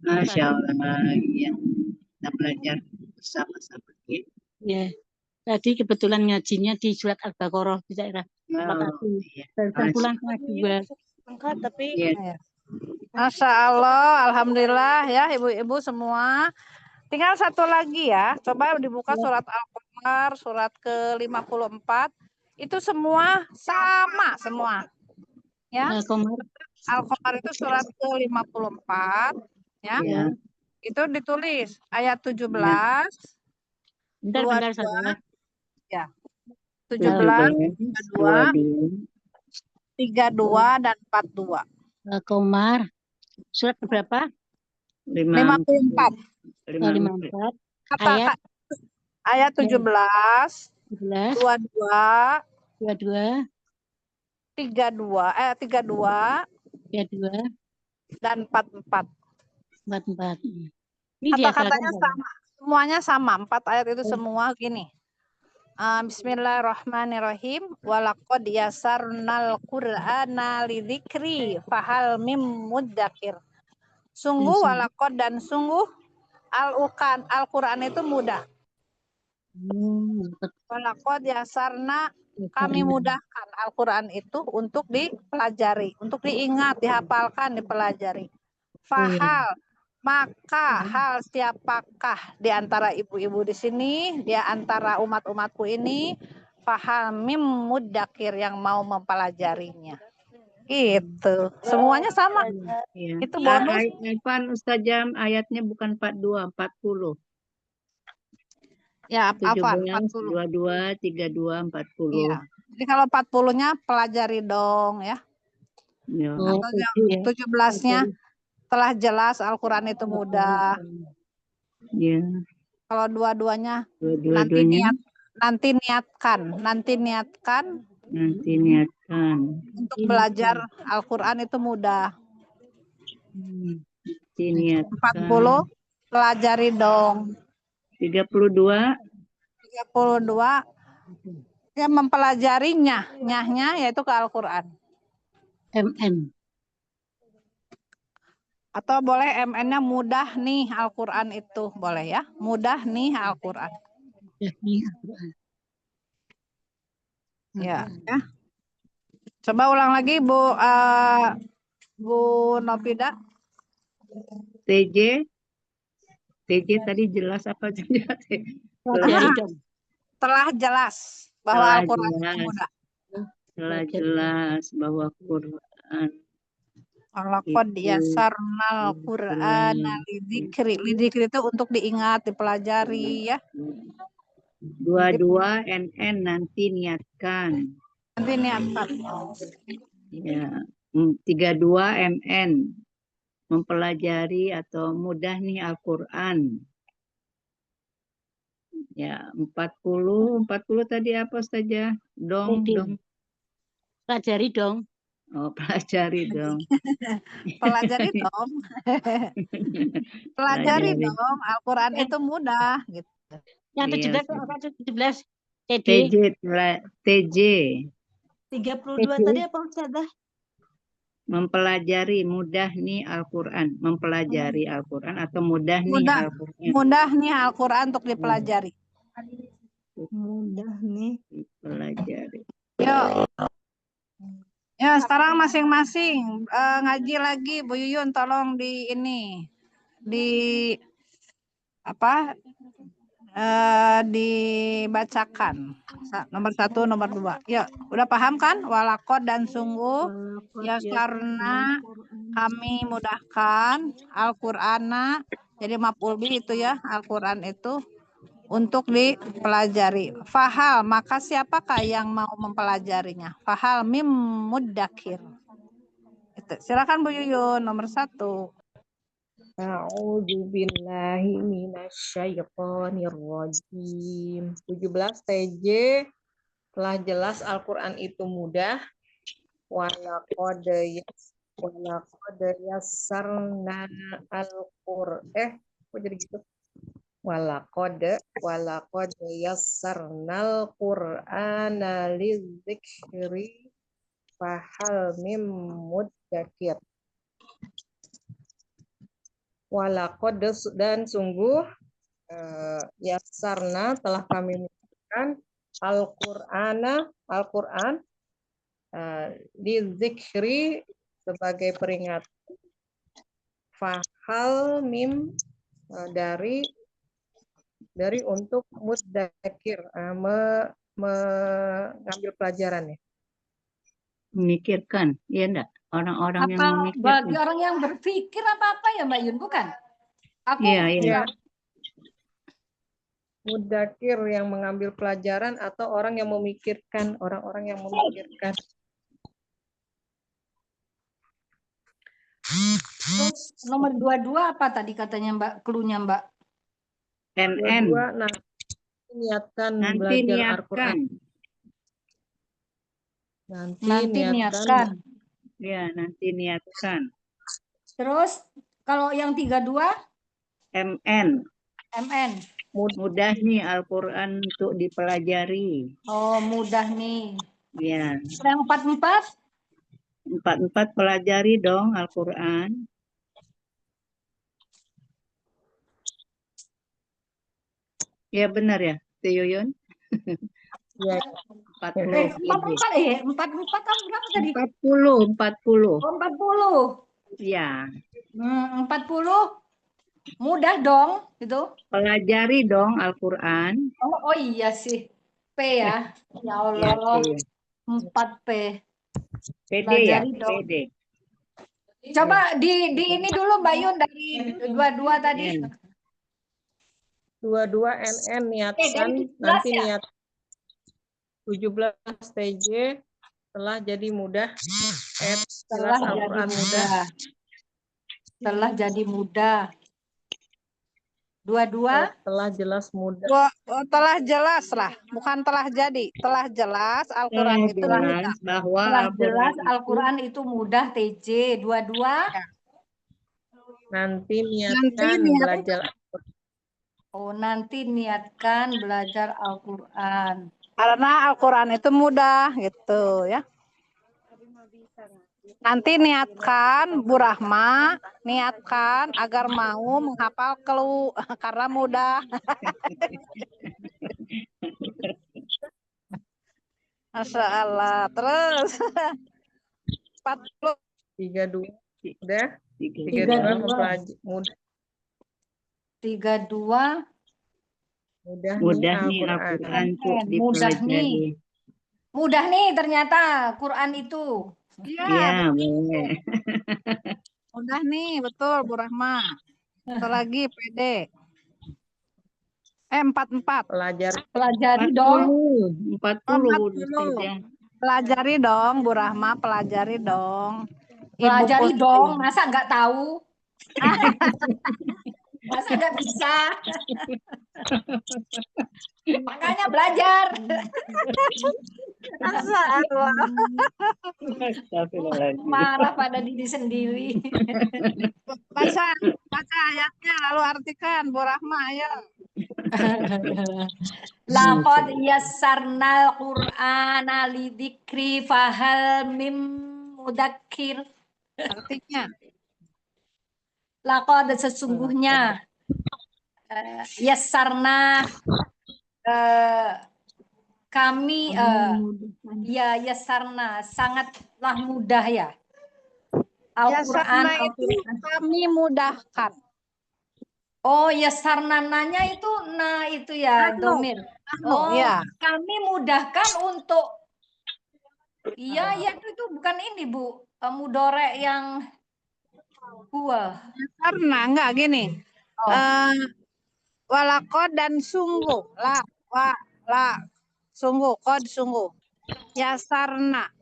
Masya Allah, iya. Kita belajar bersama-sama. Ya. Tadi kebetulan ngajinya di surat Al-Baqarah di daerah tempat aku. Barusan pulang setengah 2. Tapi Iya. Masya Allah, alhamdulillah ya ibu-ibu semua. Tinggal satu lagi ya. Coba dibuka surat Al-Qamar, surat ke-54. Itu semua sama semua. Ya. Al-Qamar itu surat ke-54 ya. Ya. Itu ditulis ayat 17. Bentar, 22. Ya. 17, 22, 32 dan 42. Al-Qamar surat berapa? 54. 54. Ayat 17, 22, 32, 32 dan 44. 44. Kata-katanya sama, semuanya sama. 4 ayat itu semua gini. Bismillahirrahmanirrahim. Walaqad yasarnal Qur'ana lidzikri fahal mim mudzakir. Sungguh walaqad dan sungguh Al-Quran itu mudah. Walaqad yasarna, kami mudahkan Al-Quran itu untuk dipelajari, untuk diingat, dihafalkan, dipelajari. Fahal, maka hal siapakah di antara ibu-ibu di sini, di antara umat-umatku ini, fahal mim mudzakir yang mau mempelajarinya. Gitu. Semuanya sama. Iya. Itu bonus. Ustazah, ayatnya bukan 42, 40. Ya, 17, 22, 32, 40. Iya. Jadi kalau 40-nya pelajari dong ya. Ya. Atau 17-nya telah jelas Al-Quran itu mudah. Ya. Kalau dua-duanya Dua-duanya nanti niatkan untuk belajar Al-Quran itu mudah. 40 pelajari dong. 32 ya mempelajarinya, nyahnya yaitu ke Al-Quran. MN. Atau boleh MN-nya mudah nih Al-Quran itu. Boleh ya. Mudah nih Al-Quran. Ya. Coba ulang lagi Bu Nopida. TJ tadi jelas apa saja? Telah jelas bahwa Al-Quran itu mudah. Telah jelas bahwa Quran. Walaqad yasarnal Qur'ana lidzikri. Lidzikri itu untuk diingat, dipelajari ya. 22 NN nanti niatkan. Nanti niatkan. Ya. 32 MN mempelajari atau mudah nih Al-Quran. Ya, 40 tadi apa saja? Dong, Pede. dong. Pelajari dong. Oh, pelajari dong. Pelajari dong. Pelajari Pelajari. dong. Al-Quran itu mudah gitu. Yang Iya, 17 apa 17? TD. TJ. 32 tadi apa Ustazah? Mempelajari mudah nih Al-Quran. Mempelajari Al-Quran atau mudah nih Mudah. Al-Quran. Mudah nih Al-Quran untuk dipelajari. Mudah nih. Pelajari. Yuk. Ya, sekarang masing-masing ngaji lagi Bu Yuyun, tolong di ini apa dibacakan nomor 1, nomor 2. Yuk, udah paham kan? Walakod dan sungguh ya karena kami mudahkan Al-Qur'ana, jadi maf'ul bih itu ya, Al-Qur'an itu untuk dipelajari. Fahal, maka siapakah yang mau mempelajarinya? Fahal mim muddakir. Silakan Bu Yuyun, nomor 1. A'udzu billahi minasyaitonir rajim. 17 TJ. Telah jelas Al-Qur'an itu mudah. Walaqad yassarna al-Qur'an. Kok jadi gitu? Walaqad yassarnal Qur'ana lidzikri fahal mim muddakir. Walaqad dan sungguh yassarna telah kami mudahkan Al-Qur'an lidzikri sebagai peringatan. Fahal mim dari untuk muddakir mengambil pelajaran ya. Memikirkan, iya enggak? Orang-orang yang Apa memikirkan. bagi orang yang berpikir apa ya Mbak Yun, bukan? Aku Iya, iya. Ya. Muddakir yang mengambil pelajaran atau orang yang memikirkan, orang-orang yang memikirkan. Terus nomor 22 apa tadi katanya Mbak, cluenya Mbak? NN. Kedua, nah, niatkan Nanti belajar niatkan. Al-Quran. Nanti niatkan. Ya, nanti niatkan. Terus kalau yang 32 MN. MN. Mudah nih Al-Quran untuk dipelajari. Oh, mudah nih. Ya. Yang 44 44 pelajari dong Al-Quran. Ya benar ya, Yuyun? Ya. 40. 44 kan berapa tadi? 40. Oh, 40. Ya. 40 mudah dong itu. Pelajari dong Al-Quran. Oh iya sih. P ya. Ya Allah. 4P. PD ya, Pelajari dong. PD. Coba di ini dulu Mbak Yun dari 22 tadi. 22 NN niatkan, nanti niat 17 TJ telah jadi mudah. Telah jadi Al-Quran mudah. Telah jadi mudah. 22 telah jelas mudah. Telah jelas lah, bukan telah jadi. Telah jelas Al-Quran itu mudah. Bahwa telah jelas Al-Quran itu mudah TJ. 22 Nanti niatkan belajar. Oh, nanti niatkan belajar Al-Quran. Karena Al-Quran itu mudah gitu ya. Nanti niatkan Bu Rahma, niatkan agar mau menghafal kelu karena mudah. Masya Allah. Terus 40. 32 udah. 32 mempelajari mudah. 32 mudah nih Al-Quran untuk dipelajari. Mudah nih ternyata Quran itu. Iya, boleh. Mudah nih, betul Bu Rahma. Satu lagi PD. 44. Pelajari dong. 40. Pelajari dong Bu Rahma, pelajari dong. Pelajari dong, masa nggak tahu? Masa nggak bisa? Makanya belajar. Astagfirullah. Astagfirullahaladzim. Marah pada diri sendiri. Baca ayatnya lalu artikan, Bu Rahma, ayo. Laqad yassarnal Qur'ana lidzikri fahal mim mudakkir. Artinya. Laqad sesungguhnya yassarna kami ya yassarna sangatlah mudah ya. Al-Qur'an, Yassarna itu kami mudahkan. Oh, yassarnanya itu nah itu ya domir. Oh, ya. kami mudahkan untuk iya ya itu bukan ini Bu, mudore yang gua. Yassarna enggak gini. Walakod dan sungguh. La sungguh, kod sungguh. Yassarna.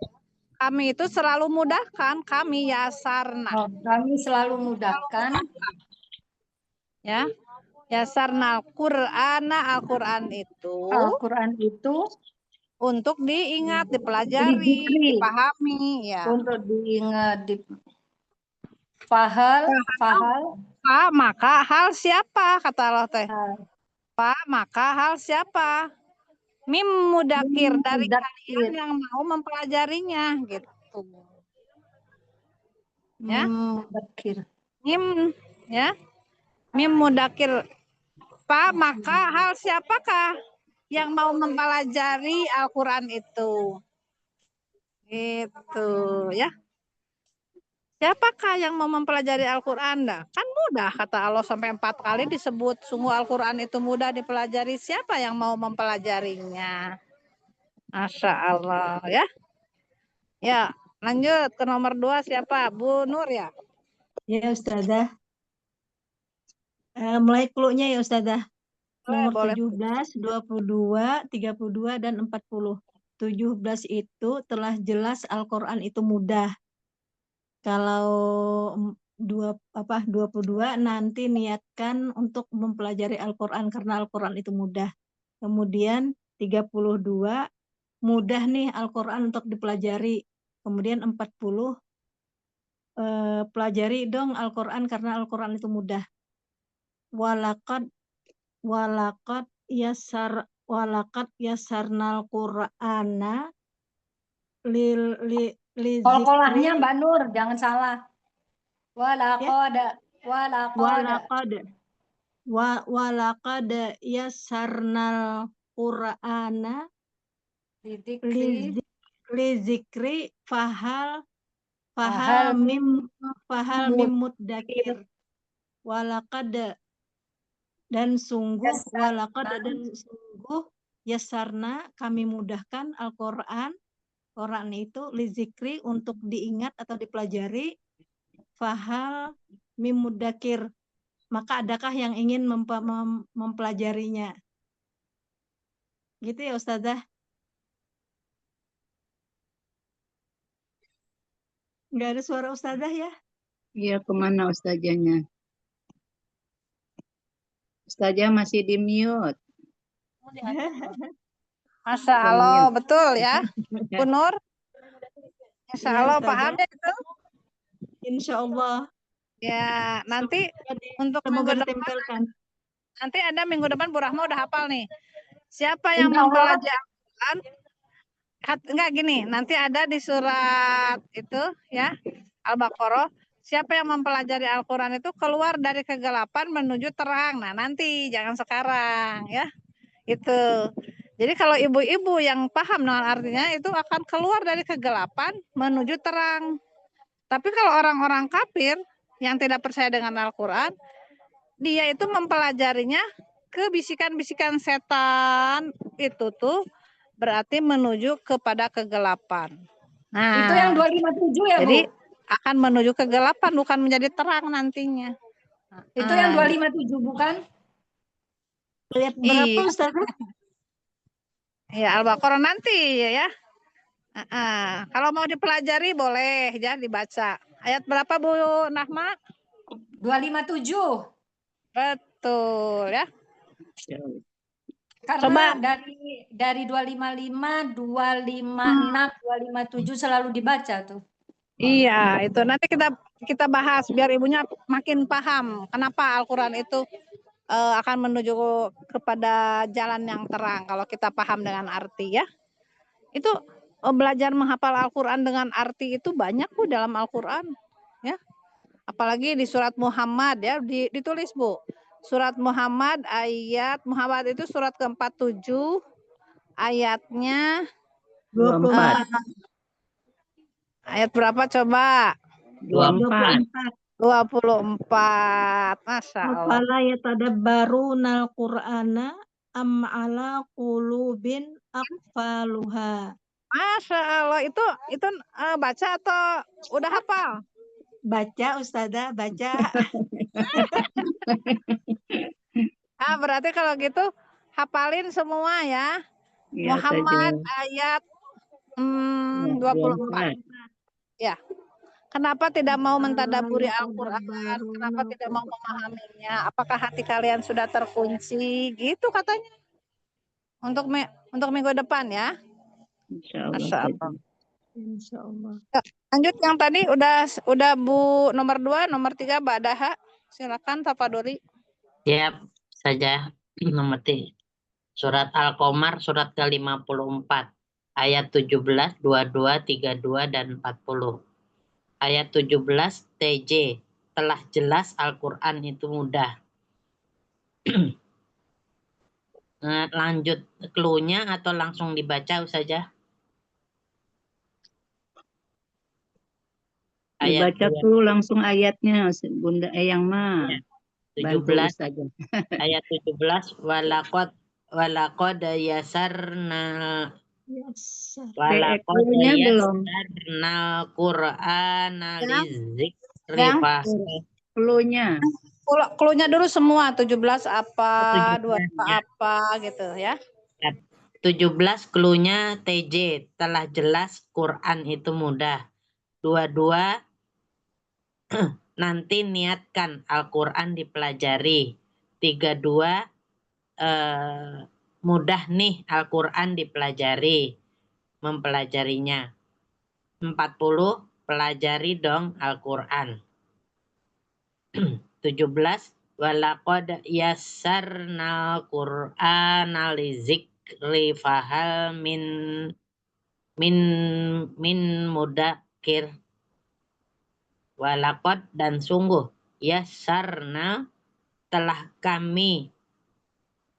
Kami itu selalu mudahkan, kami yasarna. Oh, kami selalu mudahkan. Ya. Yasarna Al-Qur'an itu Al-Qur'an itu untuk diingat, dipelajari, dipahami, ya. Untuk diingat, fahal. Maka hal siapa kata Allah teh? Maka hal siapa? Mim mudakir dari kalian yang mau mempelajarinya gitu. Ya. Mudakir. Mim ya. Mim mudakir. Maka hal siapakah yang mau mempelajari Al-Qur'an itu? Gitu ya. Siapakah yang mau mempelajari Al-Qur'an? Kan mudah kata Allah sampai 4 kali disebut sungguh Al-Qur'an itu mudah dipelajari. Siapa yang mau mempelajarinya? Masya Allah ya. Ya, lanjut ke nomor 2 siapa? Bu Nur ya? Ya Ustazah. Mulai cluenya ya Ustazah. Nomor Boleh. 17, 22, 32, dan 40. 17 itu telah jelas Al-Quran itu mudah. Kalau 22 nanti niatkan untuk mempelajari Al-Quran karena Al-Quran itu mudah. Kemudian 32 mudah nih Al-Quran untuk dipelajari. Kemudian 40 pelajari dong Al-Quran karena Al-Quran itu mudah. Walakad yasarnal Qur'ana li Kol-kolahnya Mbak Nur, jangan salah. Walakad yasarnal Qur'ana li zikri fahal mim muddakir. Walakad dan sungguh yasarna kami mudahkan Al-Quran itu lizikri untuk diingat atau dipelajari, fahal mim muddakir, maka adakah yang ingin mempelajarinya? Gitu ya Ustazah? Nggak ada suara Ustazah ya? Iya, kemana Ustazahnya? Ustazah masih di mute. Masya Allah, betul ya, Bu Nur? Insya Allah paham ya itu? Insya Allah. Ya, nanti untuk semoga minggu depan, nanti ada minggu depan Bu Rahma udah hafal nih. Siapa yang mempelajari Al-Quran? Enggak gini, nanti ada di surat itu ya, Al-Baqarah. Siapa yang mempelajari Al-Quran itu keluar dari kegelapan menuju terang. Nah nanti, jangan sekarang ya. Itu. Jadi kalau ibu-ibu yang paham dengan artinya itu akan keluar dari kegelapan menuju terang. Tapi kalau orang-orang kafir yang tidak percaya dengan Al-Quran, dia itu mempelajarinya ke bisikan-bisikan setan itu tuh berarti menuju kepada kegelapan. Nah, itu yang 257 ya Bu? Jadi akan menuju kegelapan bukan menjadi terang nantinya. Itu yang 257 bukan? Ayat berapa Ustaz? Ya Al-Baqarah nanti ya. Kalau mau dipelajari boleh ya dibaca. Ayat berapa Bu Nahma? 257. Betul ya. Karena Coba. dari 255, 256, 257 selalu dibaca tuh. Iya, itu nanti kita bahas biar ibunya makin paham kenapa Al-Quran itu akan menuju kepada jalan yang terang kalau kita paham dengan arti ya. Itu belajar menghafal Al-Quran dengan arti itu banyak Bu dalam Al-Quran ya. Apalagi di surat Muhammad ya, ditulis Bu. Surat Muhammad itu surat ke-47 ayatnya 24. Ayat berapa coba? 24. 24. Masya Allah. Afala yatadabbarunal Qur'ana am ala qulubin aqfaluha. Masya Allah, itu baca atau udah hafal? Baca Ustazah, baca. Berarti kalau gitu hafalin semua ya. Iya, Muhammad saja. ayat 24. Ya. Kenapa tidak mau mentadaburi Al-Quran? Kenapa tidak mau memahaminya? Apakah hati kalian sudah terkunci? Gitu katanya. Untuk minggu depan ya. Insya Allah. Insya Allah. Lanjut yang tadi udah Bu nomor 2, nomor 3 Mbak Daha. Silakan Tapaduri. Siap saja. Nomor 3. Surat Al-Qamar surat ke-54 ayat 17, 22, 32 dan 40. Ayat 17 TJ, telah jelas Al-Qur'an itu mudah. Lanjut clue-nya atau langsung dibaca saja? Dibaca tuh langsung ayatnya Bunda Eyang mah. 17 saja. Ayat 17 walaqad yasarna Qur'ana lizikri Clue-nya. Clue-nya dulu semua 17 apa, 22 apa gitu ya. 17 clue-nya TJ, telah jelas Quran itu mudah. 22 nanti niatkan Al-Quran dipelajari. 32 mudah nih Al-Quran dipelajari, mempelajarinya. 40 pelajari dong Al-Quran. 17 walaqad yassarnal Qur'ana lizikri fahal min mudakir. Walaqad dan sungguh yassarna telah kami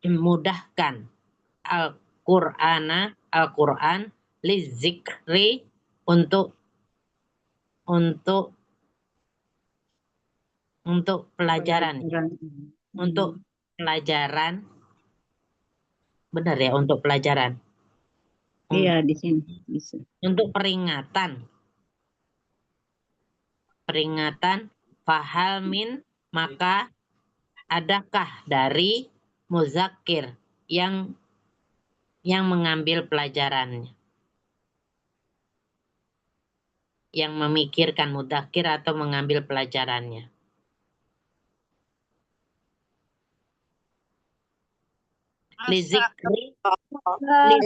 mudahkan Al-Quran lizikri untuk pelajaran. Untuk pelajaran. Benar ya, untuk pelajaran. Iya, di sini bisa. Untuk peringatan. Fahal min, maka adakah dari muzakir yang mengambil pelajarannya, yang memikirkan mudakir atau mengambil pelajarannya. Lizikri.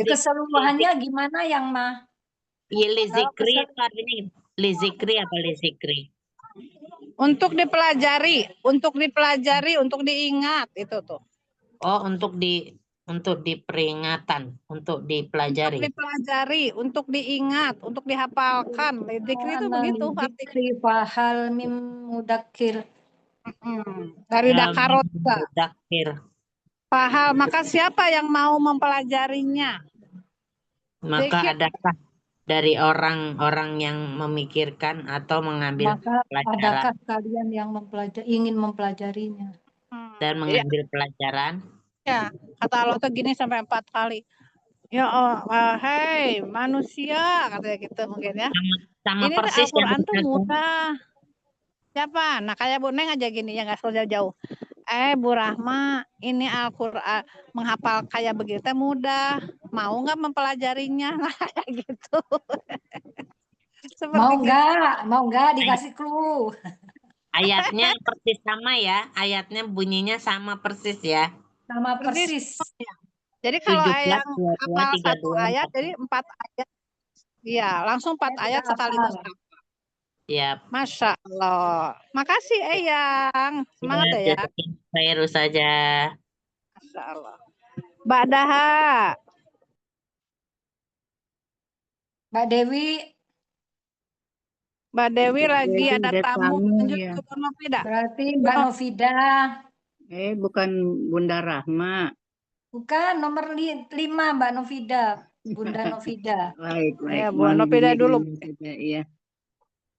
Keseluruhannya gimana yang mah? Iya, lizikri apa artinya? Lizikri apa lizikri? Untuk dipelajari, untuk diingat itu tuh. Oh, untuk diperingatan, untuk dipelajari. Untuk dipelajari, untuk diingat, untuk dihafalkan. Zikri itu begitu artinya. Fahal mim mudakir. Dari dakarot. Mudakir. Fahal, maka siapa yang mau mempelajarinya? Maka adakah dari orang-orang yang memikirkan atau mengambil pelajaran? Adakah kalian yang ingin mempelajarinya? Dan mengambil pelajaran? Ya, kata Allah tuh gini sampai 4 kali. Ya, hei manusia, katanya gitu mungkin ya. Sama ini persis Al-Quran tuh mudah. Siapa? Nah kayak Bu Neng aja gini ya, nggak usah jauh-jauh. Bu Rahma, ini Al-Quran menghafal kayak begitu mudah. Mau nggak mempelajarinya? Kayak gitu. Mau nggak dikasih clue? Ayatnya persis sama ya. Ayatnya bunyinya sama persis ya. Sama persis. Jadi kalau 17, yang 22, hafal satu 32, ayat, jadi 4 ayat. Iya, langsung 4 ayat Sudah sekaligus. hafal. Ya, Masya Allah. Makasih Eyang. Semangat ya. Khair saja. Masya Allah. Mbak Daha. Mbak Dewi. Mbak Dewi lagi Dewi ada ada tamu. tamu, Lanjut ya. ke Bu Novida. Berarti Mbak Novida. Bukan Bunda Rahma. Bukan, nomor 5 Mbak Novida. Bunda Novida. Baik, baik. Ya, Bu Mohon Novida diri dulu. saja, iya.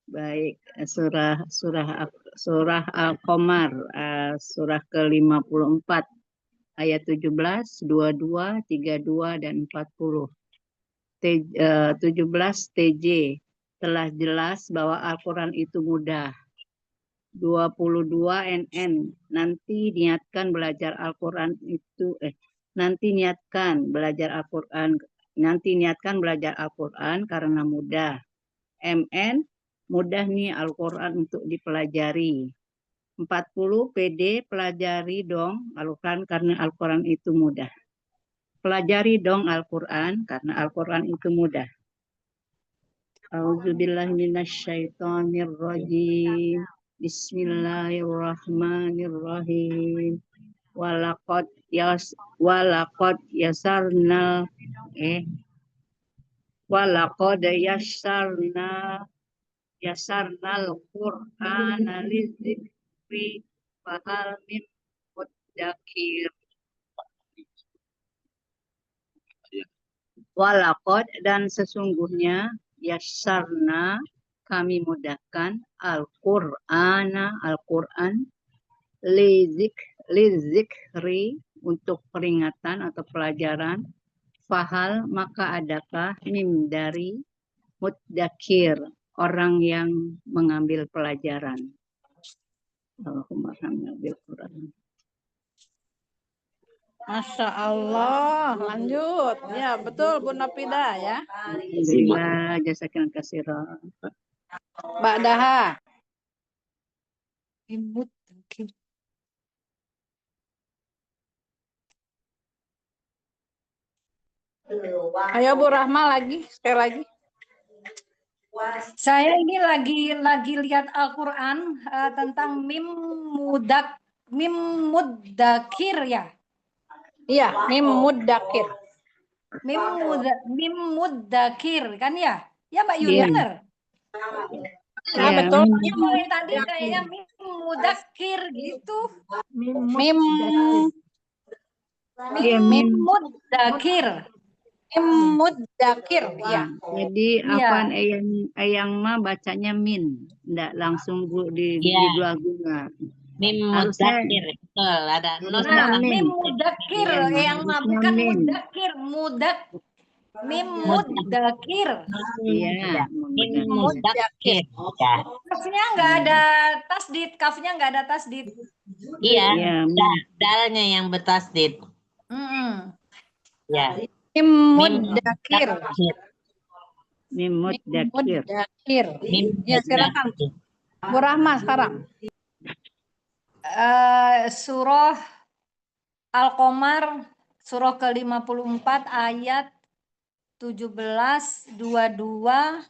Baik, surah Al-Qamar, surah ke-54 ayat 17, 22, 32 dan 40. 17 TJ telah jelas bahwa Al-Qur'an itu mudah. 22 NN nanti niatkan belajar Al-Qur'an karena mudah. MN mudah nih Al-Qur'an untuk dipelajari. 40 PD pelajari dong Al-Qur'an karena Al-Qur'an itu mudah. Pelajari dong Al-Qur'an karena Al-Qur'an itu mudah. A'udzubillahi minasyaitonirrajim. Bismillahirrahmanirrahim. Walaqad yasarna yasarnal Qur'ana lidzikri fahal min muddakir. Walaqad dan sesungguhnya yasarna kami mudahkan Al-Qur'ana Al-Qur'an lizikri untuk peringatan atau pelajaran. Fahal maka adakah mim dari muddakir orang yang mengambil pelajaran. Allahumma hamdil bil Qur'an. Masya Allah. Lanjut. Ya, betul Bu Novida ya. Alhamdulillah, jazakallahu khairan. Mbak Daha. Ayo Bu Rahma lagi, sekali lagi. Saya ini lagi lihat Al-Qur'an tentang mim muddakir ya. Iya, mim muddakir. Mim muddakir kan ya? Ya Mbak Yun, Iya. benar? Ya, betul. Ya mulai tadi kayaknya mim muddakir gitu. Mim Iya, Mim muddakir. mim muddakir. Ya. Jadi Iya. apaan eyang mah bacanya min, enggak langsung di Iya. guna. Mim Harusnya- mudakir, betul. Ada nus Nah, belakang. Mim muddakir Iya, yang mah harusnya bukan mim. muddakir, mim muddakir. Iya, Mim mudakir. Ya. Kafnya nggak ada tasdid, kafnya nggak ada tasdid. Iya, Iya, dalnya yang bertasdid. Ya. Mim Mim muddakir. mim muddakir. Muddakir. Mim Ya, silakan. mudakir. Bu Rahma sekarang. Surah Al-Qamar, surah ke-54 ayat 17, 22,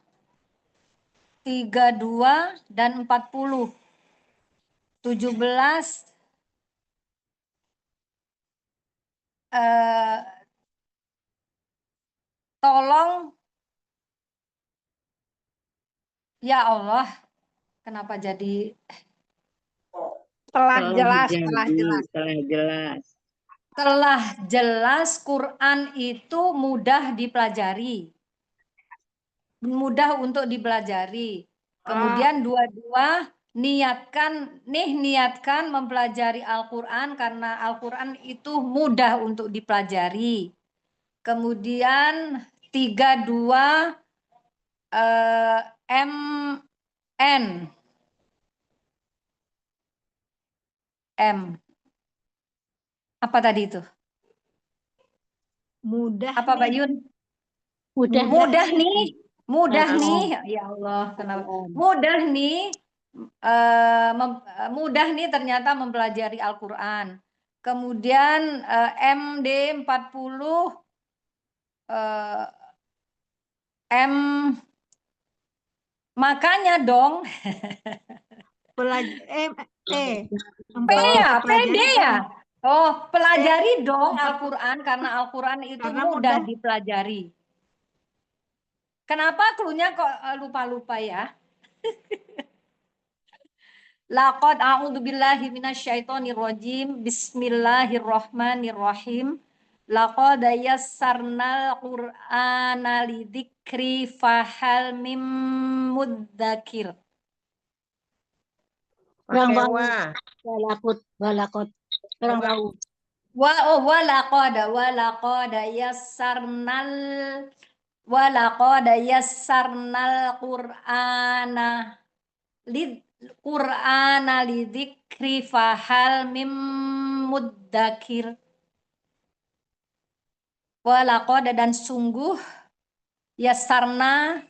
32 dan 40. 17 tolong ya Allah, kenapa jadi Telah jelas, jadi, telah jelas. telah jelas. telah jelas Quran itu mudah dipelajari. Mudah untuk dipelajari. Kemudian dua-dua niatkan mempelajari Al-Qur'an karena Al-Qur'an itu mudah untuk dipelajari. Kemudian 32 M. Apa tadi itu? Mudah Apa Mbak Yun? Udah. Mudah nih. Ya Allah, kenapa? Mudah nih mudah nih ternyata mempelajari Al-Quran. Kemudian MD 40 makanya dong. P ya, PD ya. Oh, pelajari dong Al-Quran karena Al-Quran itu Karena mudah mudah. dipelajari. Kenapa klunya kok lupa-lupa ya? Laqad a'udzubillahi minasyaitonirrajim. Bismillahirrahmanirrahim. Laqad yassarnal Qur'ana lidzikri fahal mim mudzakir. Kurang Pakai tahu. wa. Balakot. Kurang tahu. Walaqad yassarnal Qur'ana lidzikri fahal mim mudzakir. Walaqad dan sungguh yassarna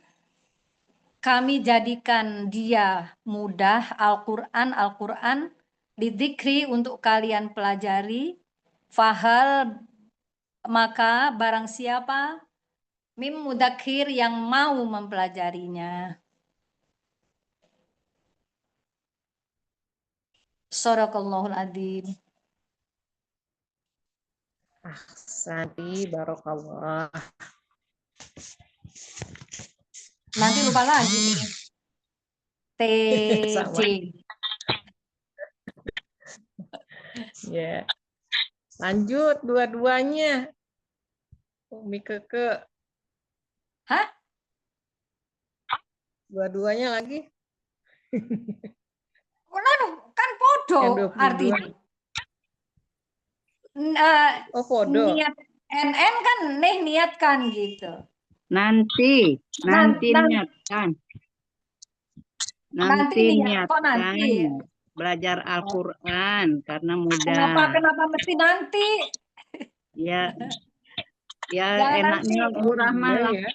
kami jadikan dia mudah Al-Quran lidzikri untuk kalian pelajari. Fahal maka barang siapa mim mudzakir yang mau mempelajarinya. Shadaqallahul adzim. Ahsanti, barokallah. Nanti lupa lagi nih. TJ. Ya. Lanjut dua-duanya. Umi Keke. Hah? Dua-duanya lagi. Kan podo Yang 22. artinya. Oh, podo. Niat NN kan niatkan gitu. Nanti niatkan. Nanti Kok nanti? Belajar Al-Quran karena mudah. Kenapa mesti nanti? Ya Jangan enaknya nanti. Bu Rahma lah. Ya.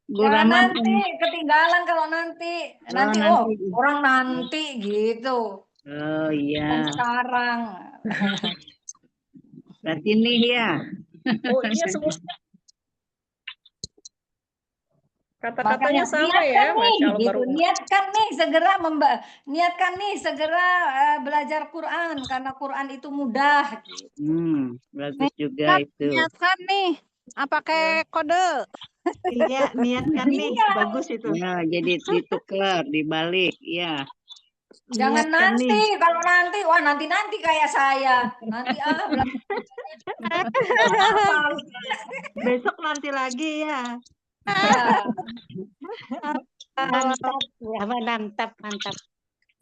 Bu Jangan Rahma nanti, ketinggalan kalau nanti. Nanti orang nanti gitu. Oh iya. Sekarang. Berarti nih ya. Oh iya, semuanya. Kata-katanya sama ya, Masya Allah. Gitu. Niatkan nih segera belajar Quran karena Quran itu mudah. Bagus juga itu. Niatkan nih, pakai kode. Iya, niatkan nih, bagus itu. Ya, jadi ditukar, dibalik, ya. Jangan Niatkan nanti, nih. kalau nanti, wah nanti kayak saya. Nanti Besok nanti lagi ya. Mantap.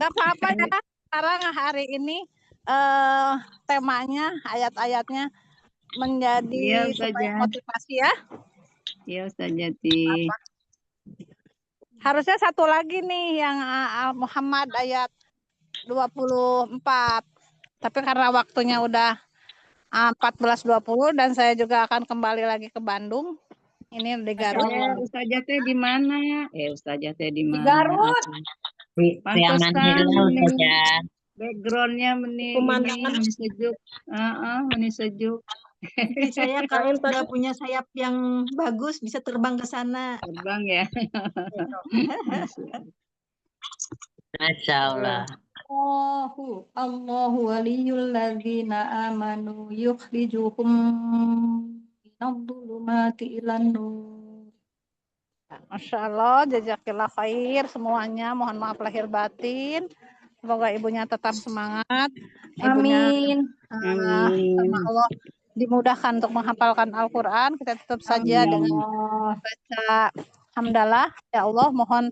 Gak apa-apa ya. Sekarang hari ini temanya, ayat-ayatnya menjadi supaya motivasi ya. Iya, Ustaz Jati. Harusnya satu lagi nih yang Muhammad ayat 24. Tapi karena waktunya udah 14.20 dan saya juga akan kembali lagi ke Bandung. Ini di Garut. Ustaz Jati di mana? Ustaz Jati di mana? Di Garut. Backgroundnya pemandangan sejuk. Sejuk. Saya kalau udah punya sayap yang bagus bisa terbang ke sana. Terbang ya. Masya Allah. Allahu waliyul ladzina amanu yukhrijuhum minadh-dhulumati ilan nur. Masya Allah, jazakillah khair semuanya. Mohon maaf lahir batin. Semoga ibunya tetap semangat. Amin. Sama Allah dimudahkan untuk menghafalkan Al-Quran. Kita tutup saja dengan baca hamdalah. Ya Allah, mohon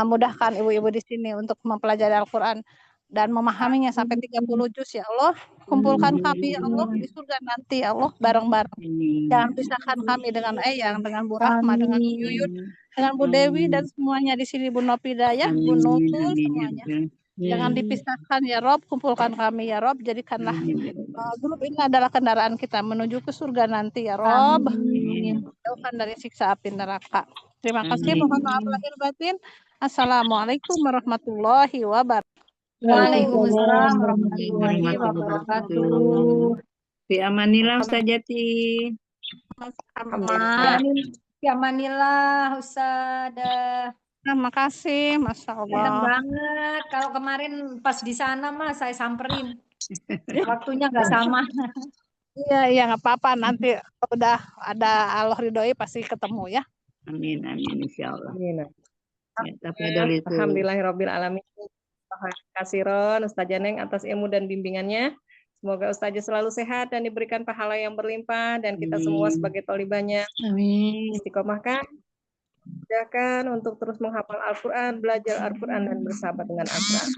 mudahkan ibu-ibu di sini untuk mempelajari Al-Quran dan memahaminya sampai 30 juz ya Allah. Kumpulkan kami ya Allah di surga nanti ya Allah bareng-bareng. Jangan pisahkan kami dengan Eyang, dengan Bu Rahma, dengan Bu Yuyut, dengan Bu Dewi dan semuanya di sini, Bu Nopidayah, Bu Nutul, semuanya. Jangan dipisahkan ya Rob, kumpulkan kami ya Rob, jadikanlah grup ini adalah kendaraan kita menuju ke surga nanti ya Rob. Jauhkan dari siksa api neraka. Terima kasih, mohon maaf lahir batin. Assalamualaikum warahmatullahi wabarakatuh. Waalaikumsalam Warahmatullahi warahmatullahi wabarakatuh. wabarakatuh. Fi amanillah Ustazati. Ya Manila, Ustazah. Terima kasih, Masya Seneng Allah. banget. Kalau kemarin pas di sana mah saya samperin. Waktunya nggak sama. Iya, nggak apa-apa. Nanti udah ada Allah ridhoi pasti ketemu ya. Amin, insyaallah. Amin. Ya, tafadhol itu. Alhamdulillahirabbil alamin. Kasiron Ustazah Neng atas ilmu dan bimbingannya. Semoga Ustazah selalu sehat dan diberikan pahala yang berlimpah dan kita semua sebagai tolibanya Amin. istiqomahkan. Mudahkan untuk terus menghafal Al-Quran, belajar Al-Quran dan bersahabat dengan Al-Quran.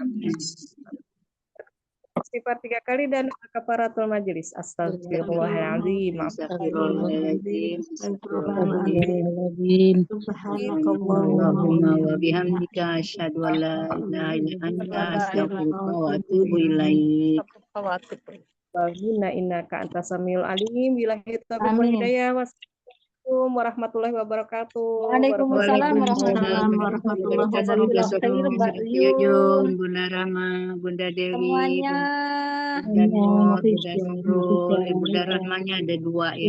Istighfar 3 kali dan kafaratul majelis. Astagfirullahaladzim. Astagfirullahaladzim. Astagfirullahaladzim. Allahumma wa bihamdika asyhadu an la ilaha illa anta astaghfiruka wa atubu ilaik. Baginna innaka antas samiul alim. Billahi taufiq wal hidayah. Wassalamualaikum warahmatullahi wabarakatuh. Waalaikumsalam warahmatullahi wabarakatuh. Mbak Iya, Jun, Bunda Rama, Bunda Dewi, semuanya. Bunda Nur, Bunda Nurul, Bunda Rahmanya ada 2 ya.